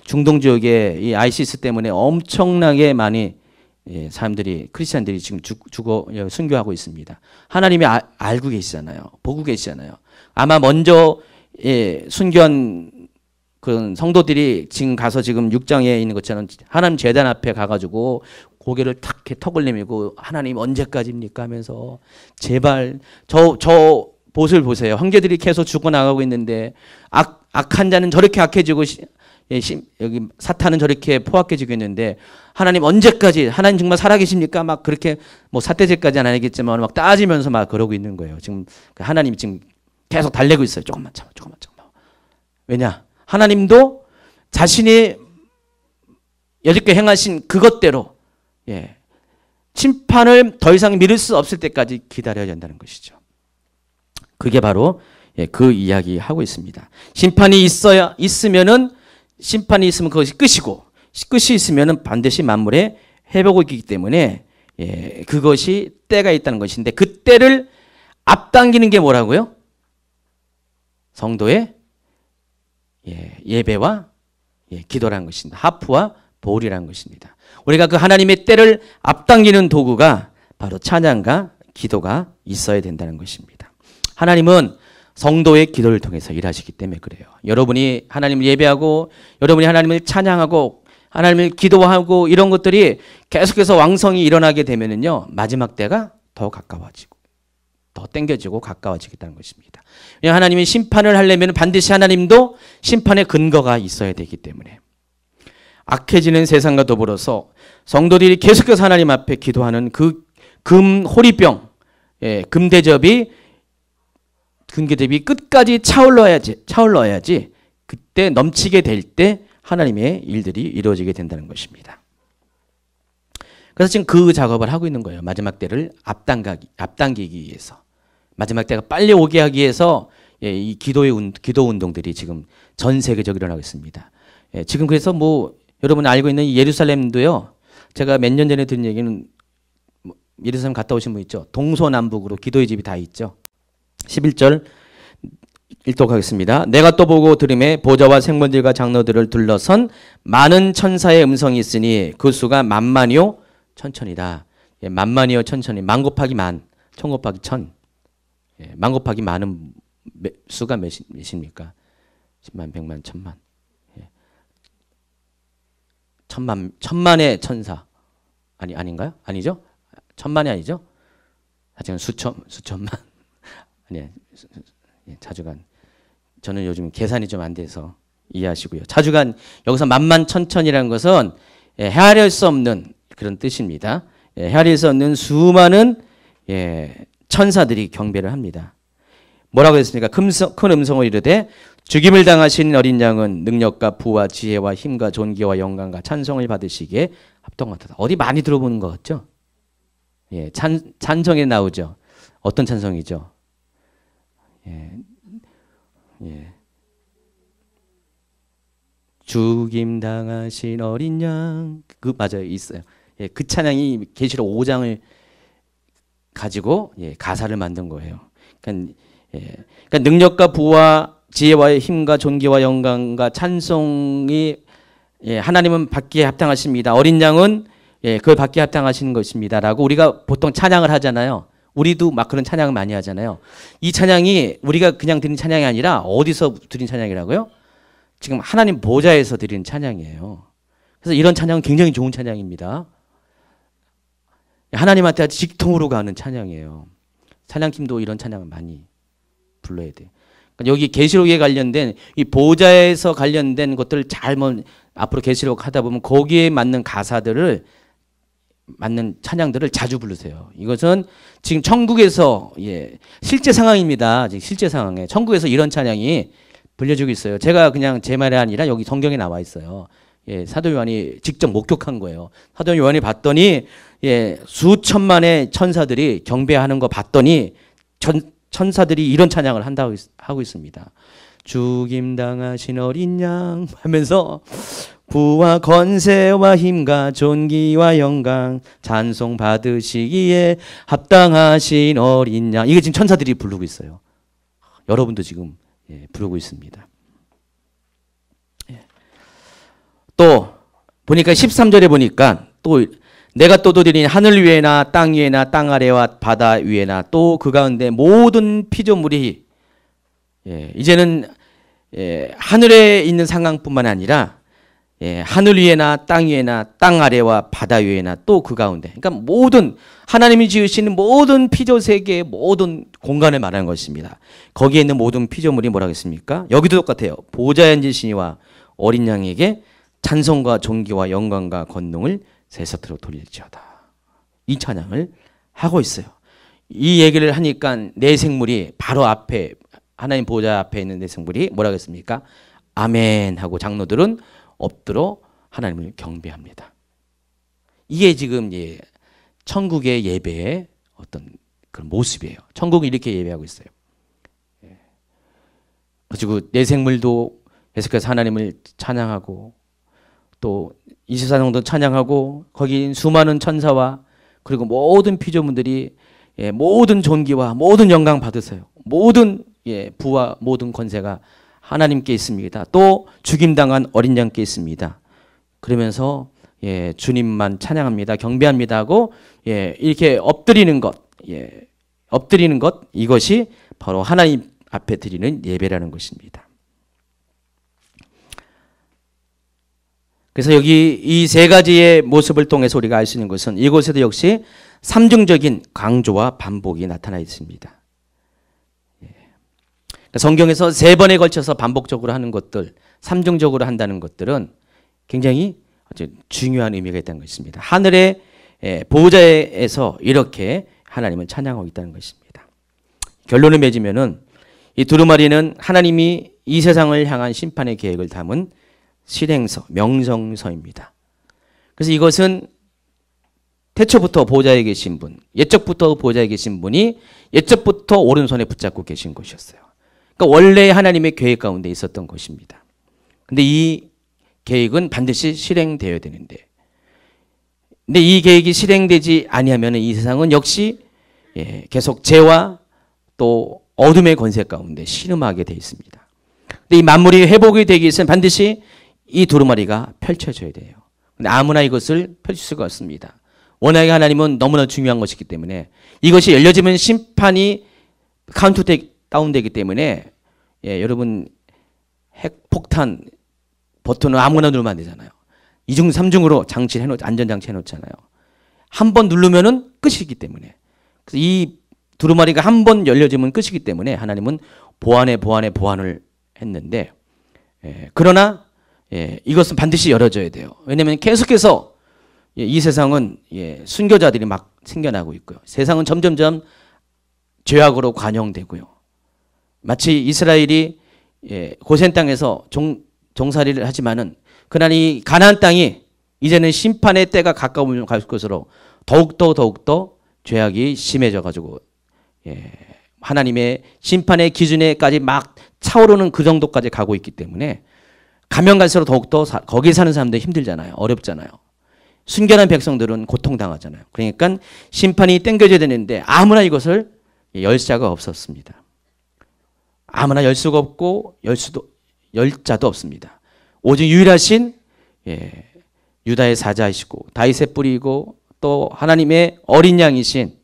중동 지역에 이 아이시스 때문에 엄청나게 많이 사람들이 크리스찬들이 지금 죽어 순교하고 있습니다. 하나님이 알고 계시잖아요. 보고 계시잖아요. 아마 먼저 순교한 그 성도들이 지금 가서 지금 6장에 있는 것처럼 하나님 제단 앞에 가가지고 고개를 탁 이렇게 턱을 내밀고 하나님 언제까지입니까 하면서 제발 저 보슬 보세요. 형제들이 계속 죽어나가고 있는데 악한 자는 저렇게 악해지고 여기 사탄은 저렇게 포악해지고 있는데 하나님 언제까지 하나님 정말 살아계십니까? 막 그렇게 뭐 사태제까지는 아니겠지만 막 따지면서 막 그러고 있는 거예요. 지금 하나님이 지금 계속 달래고 있어요. 조금만 참아. 왜냐? 하나님도 자신이 여지껏 행하신 그것대로 심판을 더 이상 미룰 수 없을 때까지 기다려야 한다는 것이죠. 그게 바로 그 이야기 하고 있습니다. 심판이 있으면 그것이 끝이고 끝이 있으면은 반드시 만물의 회복이 있기 때문에 그것이 때가 있다는 것인데 그 때를 앞당기는 게 뭐라고요? 성도의 예배와 기도라는 것입니다. 하프와 보울이라는 것입니다. 우리가 그 하나님의 때를 앞당기는 도구가 바로 찬양과 기도가 있어야 된다는 것입니다. 하나님은 성도의 기도를 통해서 일하시기 때문에 그래요. 여러분이 하나님을 예배하고 여러분이 하나님을 찬양하고 하나님을 기도하고 이런 것들이 계속해서 왕성히 일어나게 되면은요 마지막 때가 더 가까워지고 더 땡겨지고 가까워지겠다는 것입니다. 왜냐하면 하나님이 심판을 하려면 반드시 하나님도 심판의 근거가 있어야 되기 때문에 악해지는 세상과 더불어서 성도들이 계속해서 하나님 앞에 기도하는 그 금 호리병, 금대접이 끝까지 차올라야지 그때 넘치게 될 때 하나님의 일들이 이루어지게 된다는 것입니다. 그래서 지금 그 작업을 하고 있는 거예요. 마지막 때를 앞당기기 위해서. 마지막 때가 빨리 오게 하기 위해서 이 기도 운동들이 지금 전 세계적으로 일어나고 있습니다. 지금 그래서 뭐 여러분 알고 있는 예루살렘도요. 제가 몇 년 전에 들은 얘기는 예루살렘 갔다 오신 분 있죠. 동서남북으로 기도의 집이 다 있죠. 11절 읽도록하겠습니다. 내가 또 보고 들음에 보좌와 생물들과 장로들을 둘러선 많은 천사의 음성이 있으니 그 수가 만만이요 천천이다. 예, 만만이요 천천이. 만 곱하기 만, 천 곱하기 천. 예, 만 곱하기 만은 수가 몇입니까? 10만, 100만, 1000만. 예. 천만의 천사. 아닌가요? 아니죠? 천만이 아니죠? 하여튼 수천만. 아니야. 자주간. 저는 요즘 계산이 좀 안 돼서 이해하시고요. 자주간 여기서 만만천천이라는 것은 헤아릴 수 없는 그런 뜻입니다. 헤아릴 수 없는 수많은 천사들이 경배를 합니다. 뭐라고 했습니까? 큰 음성을 이르되 죽임을 당하신 어린 양은 능력과 부와 지혜와 힘과 존귀와 영광과 찬송을 받으시기에 합당하다. 어디 많이 들어보는 거 같죠? 예, 찬송에 나오죠. 어떤 찬송이죠? 예. 죽임 당하신 어린 양, 그 맞아요, 있어요. 예, 그 찬양이 계시록 5장을 가지고 가사를 만든 거예요. 그러니까 능력과 부와 지혜와 힘과 존귀와 영광과 찬송이 하나님은 받기에 합당하십니다. 어린 양은 그걸 받기에 합당하시는 것입니다라고 우리가 보통 찬양을 하잖아요. 우리도 막 그런 찬양을 많이 하잖아요. 이 찬양이 우리가 그냥 드린 찬양이 아니라 어디서 드린 찬양이라고요? 지금 하나님 보좌에서 드린 찬양이에요. 그래서 이런 찬양은 굉장히 좋은 찬양입니다. 하나님한테 직통으로 가는 찬양이에요. 찬양팀도 이런 찬양을 많이 불러야 돼요. 그러니까 여기 계시록에 관련된 이 보좌에서 관련된 것들을 잘 앞으로 계시록 하다 보면 거기에 맞는 가사들을 맞는 찬양들을 자주 부르세요. 이것은 지금 천국에서 실제 상황입니다. 지금 실제 상황에 천국에서 이런 찬양이 불려지고 있어요. 제가 그냥 제 말이 아니라 여기 성경에 나와 있어요. 사도 요한이 직접 목격한 거예요. 사도 요한이 봤더니 수천만의 천사들이 경배하는 거 봤더니 천사들이 이런 찬양을 한다고 하고 있습니다. 죽임 당하신 어린 양 하면서 부와 권세와 힘과 존귀와 영광 찬송 받으시기에 합당하신 어린 양. 이게 지금 천사들이 부르고 있어요. 여러분도 지금 부르고 있습니다. 또 보니까 13절에 보니까 또 내가 또 드린 하늘 위에나 땅 위에나 땅 아래와 바다 위에나 또 그 가운데 모든 피조물이 이제는 하늘에 있는 상황뿐만 아니라 하늘 위에나 땅 위에나 땅 아래와 바다 위에나 또 그 가운데, 그러니까 모든 하나님이 지으시는 모든 피조 세계의 모든 공간을 말하는 것입니다. 거기에 있는 모든 피조물이 뭐라고 했습니까? 여기도 똑같아요. 보좌에 앉으시니와 어린 양에게 찬송과 존귀와 영광과 권능을 세세토록 돌릴지어다. 이 찬양을 하고 있어요. 이 얘기를 하니까 내 생물이 바로 앞에 하나님 보좌 앞에 있는 내 생물이 뭐라고 했습니까? 아멘 하고 장로들은 엎드려 하나님을 경배합니다. 이게 지금 천국의 예배의 어떤 그런 모습이에요. 천국이 이렇게 예배하고 있어요. 그리고 내 생물도 계속해서 하나님을 찬양하고 또 24성도 찬양하고 거기 있는 수많은 천사와 그리고 모든 피조물들이 모든 존귀와 모든 영광 받으세요. 모든 부와 모든 권세가 하나님께 있습니다. 또 죽임당한 어린 양께 있습니다. 그러면서 주님만 찬양합니다. 경배합니다 하고 이렇게 엎드리는 것 이것이 바로 하나님 앞에 드리는 예배라는 것입니다. 그래서 여기 이 세 가지의 모습을 통해서 우리가 알 수 있는 것은 이곳에도 역시 삼중적인 강조와 반복이 나타나 있습니다. 성경에서 세 번에 걸쳐서 반복적으로 하는 것들, 삼중적으로 한다는 것들은 굉장히 아주 중요한 의미가 있다는 것입니다. 하늘의 보좌에서 이렇게 하나님을 찬양하고 있다는 것입니다. 결론을 맺으면은 이 두루마리는 하나님이 이 세상을 향한 심판의 계획을 담은 실행서, 명성서입니다. 그래서 이것은 태초부터 보좌에 계신 분, 옛적부터 보좌에 계신 분이 옛적부터 오른손에 붙잡고 계신 것이었어요. 그러니까 원래 하나님의 계획 가운데 있었던 것입니다. 근데 이 계획은 반드시 실행되어야 되는데, 근데 이 계획이 실행되지 아니하면 이 세상은 역시 계속 죄와 또 어둠의 권세 가운데 신음하게 되어 있습니다. 근데 이 만물이 회복이 되기 위해서는 반드시 이 두루마리가 펼쳐져야 돼요. 근데 아무나 이것을 펼칠 수가 없습니다. 워낙에 하나님은 너무나 중요한 것이기 때문에 이것이 열려지면 심판이 카운트다운되기 때문에 여러분 핵폭탄 버튼을 아무나 누르면 안 되잖아요. 2중 3중으로 안전장치 해놓잖아요. 한 번 누르면은 끝이기 때문에. 그래서 이 두루마리가 한 번 열려지면 끝이기 때문에 하나님은 보완을 했는데 그러나 이것은 반드시 열어져야 돼요. 왜냐하면 계속해서 이 세상은 순교자들이 막 생겨나고 있고요. 세상은 점점점 죄악으로 관영되고요. 마치 이스라엘이 고센 땅에서 종살이를 하지만은 그러나 이 가나안 땅이 이제는 심판의 때가 가까우면 갈 것으로 더욱더 죄악이 심해져 가지고 하나님의 심판의 기준에까지 막 차오르는 그 정도까지 가고 있기 때문에 가면 갈수록 더욱더 거기 사는 사람들 힘들잖아요. 어렵잖아요. 순결한 백성들은 고통당하잖아요. 그러니까 심판이 땡겨져야 되는데 아무나 이것을 열 자가 없었습니다. 아무나 열 수가 없고 열 자도 없습니다. 오직 유일하신 유다의 사자이시고 다윗의 뿌리이고 또 하나님의 어린 양이신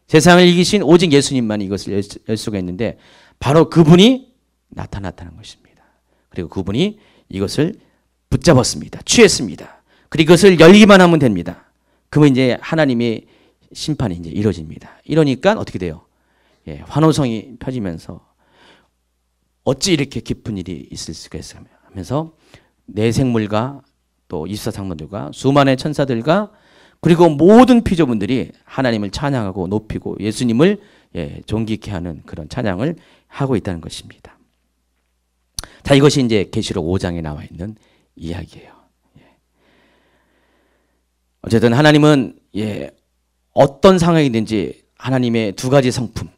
세상을 이기신 오직 예수님만 이것을 열 수가 있는데 바로 그분이 나타났다는 것입니다. 그리고 그분이 이것을 붙잡았습니다. 취했습니다. 그리고 이것을 열기만 하면 됩니다. 그러면 이제 하나님의 심판이 이제 이루어집니다. 이러니까 어떻게 돼요? 환호성이 펴지면서 어찌 이렇게 깊은 일이 있을 수가 있어요 하면서 내 생물과 또 24상도들과 수많은 천사들과 그리고 모든 피조분들이 하나님을 찬양하고 높이고 예수님을 존귀케 하는 그런 찬양을 하고 있다는 것입니다. 자, 이것이 이제 계시록 5장에 나와 있는 이야기예요. 어쨌든 하나님은 어떤 상황이든지 하나님의 두 가지 성품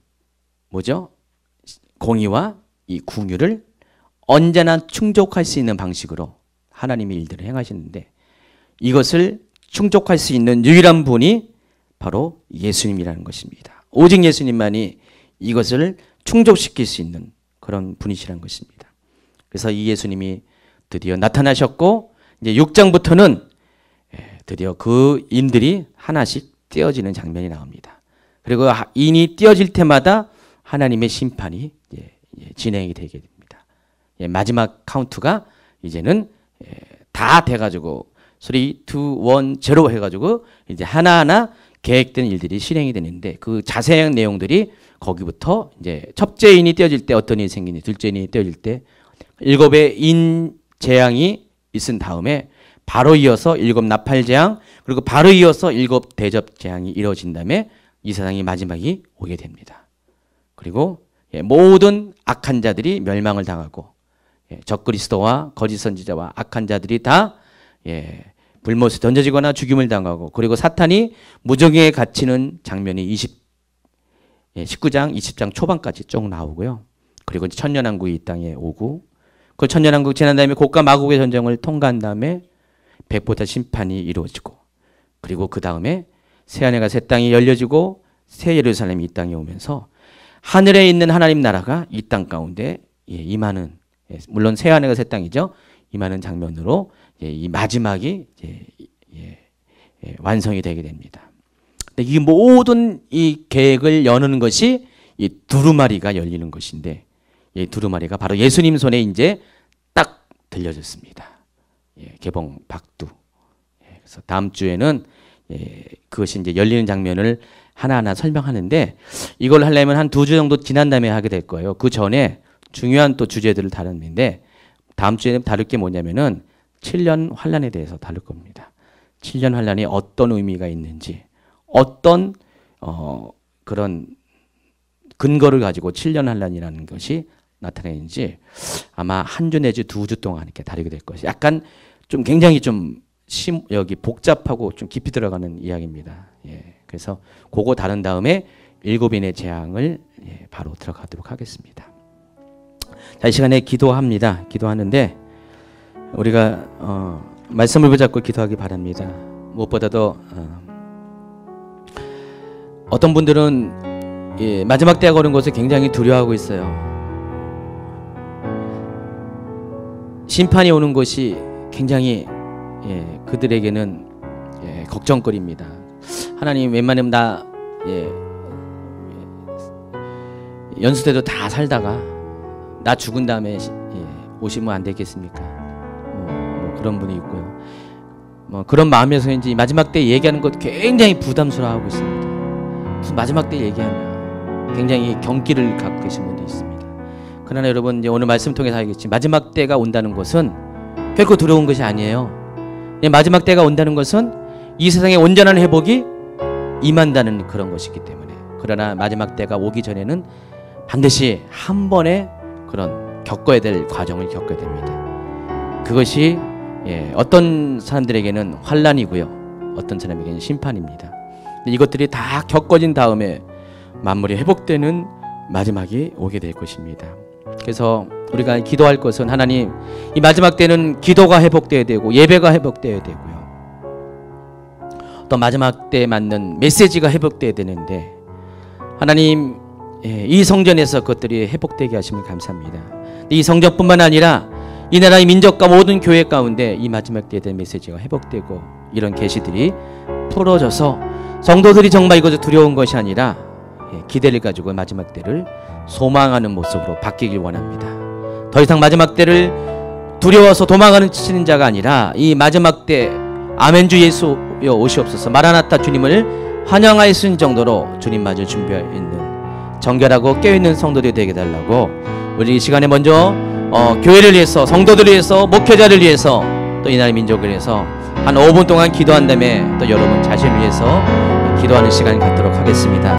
뭐죠? 공의와 이 궁유를 언제나 충족할 수 있는 방식으로 하나님의 일들을 행하시는데 이것을 충족할 수 있는 유일한 분이 바로 예수님이라는 것입니다. 오직 예수님만이 이것을 충족시킬 수 있는 그런 분이시라는 것입니다. 그래서 이 예수님이 드디어 나타나셨고 이제 6장부터는 드디어 그 인들이 하나씩 떼어지는 장면이 나옵니다. 그리고 인이 떼어질 때마다 하나님의 심판이 진행이 되게 됩니다. 마지막 카운트가 이제는 다 돼가지고 3, 2, 1, 0 해가지고 이제 하나하나 계획된 일들이 실행이 되는데 그 자세한 내용들이 거기부터 이제 첫째 인이 떼어질 때 어떤 일이 생기니 둘째 인이 떼어질 때 7의 인 재앙이 있은 다음에 바로 이어서 7 나팔 재앙 그리고 바로 이어서 7 대접 재앙이 이루어진 다음에 이 세상이 마지막이 오게 됩니다. 그리고 모든 악한 자들이 멸망을 당하고 적그리스도와 거짓 선지자와 악한 자들이 다 불못에 던져지거나 죽임을 당하고 그리고 사탄이 무정에 갇히는 장면이 19장, 20장 초반까지 쭉 나오고요. 그리고 천년왕국이 이 땅에 오고 그 천년왕국 지난 다음에 곡과 마곡의 전쟁을 통과한 다음에 백보다 심판이 이루어지고 그리고 그 다음에 새하늘과 새 땅이 열려지고 새 예루살렘이 이 땅에 오면서 하늘에 있는 하나님 나라가 이 땅 가운데 임하는 물론 새하늘과 새 땅이죠. 임하는 장면으로 이 마지막이 완성이 되게 됩니다. 근데 이 모든 이 계획을 여는 것이 이 두루마리가 열리는 것인데 이 두루마리가 바로 예수님 손에 이제 딱 들려졌습니다. 개봉 박두. 그래서 다음 주에는 그것이 이제 열리는 장면을 하나하나 설명하는데 이걸 하려면 한 2주 정도 지난 다음에 하게 될 거예요. 그 전에 중요한 또 주제들을 다루는데 다음 주에 다룰 게 뭐냐면은 7년 환란에 대해서 다룰 겁니다. 7년 환란이 어떤 의미가 있는지 어떤 그런 근거를 가지고 7년 환란이라는 것이 나타내는지 아마 한 주 내지 2주 동안 이렇게 다루게 될 것이 약간 좀 굉장히 좀 여기 복잡하고 좀 깊이 들어가는 이야기입니다. 그래서 그거 다룬 다음에 7인의 재앙을 바로 들어가도록 하겠습니다. 자, 이 시간에 기도합니다. 기도하는데 우리가 말씀을 붙잡고 기도하기 바랍니다. 무엇보다도 어떤 분들은 마지막 때가 오는 것을 굉장히 두려워하고 있어요. 심판이 오는 것이 굉장히 그들에게는 걱정거리입니다. 하나님 웬만하면 나 연수 때도 다 살다가 나 죽은 다음에 오시면 안 되겠습니까? 뭐 그런 분이 있고요. 뭐 그런 마음에서인지 마지막 때 얘기하는 것 굉장히 부담스러워하고 있습니다. 무슨 마지막 때 얘기하냐, 굉장히 경기를 갖고 계신 분도 있습니다. 그러나 여러분, 이제 오늘 말씀 통해서 알겠지만 마지막 때가 온다는 것은 결코 두려운 것이 아니에요. 마지막 때가 온다는 것은 이 세상의 온전한 회복이 임한다는 그런 것이기 때문에. 그러나 마지막 때가 오기 전에는 반드시 한 번의 그런 겪어야 될 과정을 겪어야 됩니다. 그것이 어떤 사람들에게는 환난이고요, 어떤 사람에게는 심판입니다. 이것들이 다 겪어진 다음에 만물이 회복되는 마지막이 오게 될 것입니다. 그래서 우리가 기도할 것은, 하나님, 이 마지막 때는 기도가 회복되어야 되고 예배가 회복되어야 되고요, 또 마지막 때에 맞는 메시지가 회복되어야 되는데, 하나님, 이 성전에서 그것들이 회복되게 하심을 감사합니다. 이 성전뿐만 아니라 이 나라의 민족과 모든 교회 가운데 이 마지막 때에 대한 메시지가 회복되고 이런 계시들이 풀어져서 성도들이 정말 이것을 두려운 것이 아니라 기대를 가지고 마지막 때를 소망하는 모습으로 바뀌길 원합니다. 더 이상 마지막 때를 두려워서 도망가는 치는 자가 아니라 이 마지막 때 아멘 주 예수여 오시옵소서, 마라나타 주님을 환영할 수 있는 정도로 주님 맞을 준비해 있는 정결하고 깨어있는 성도들이 되게 달라고, 우리 이 시간에 먼저 교회를 위해서, 성도들을 위해서, 목회자를 위해서, 또 이 나라의 민족을 위해서 한 5분 동안 기도한 다음에 또 여러분 자신을 위해서 기도하는 시간을 갖도록 하겠습니다.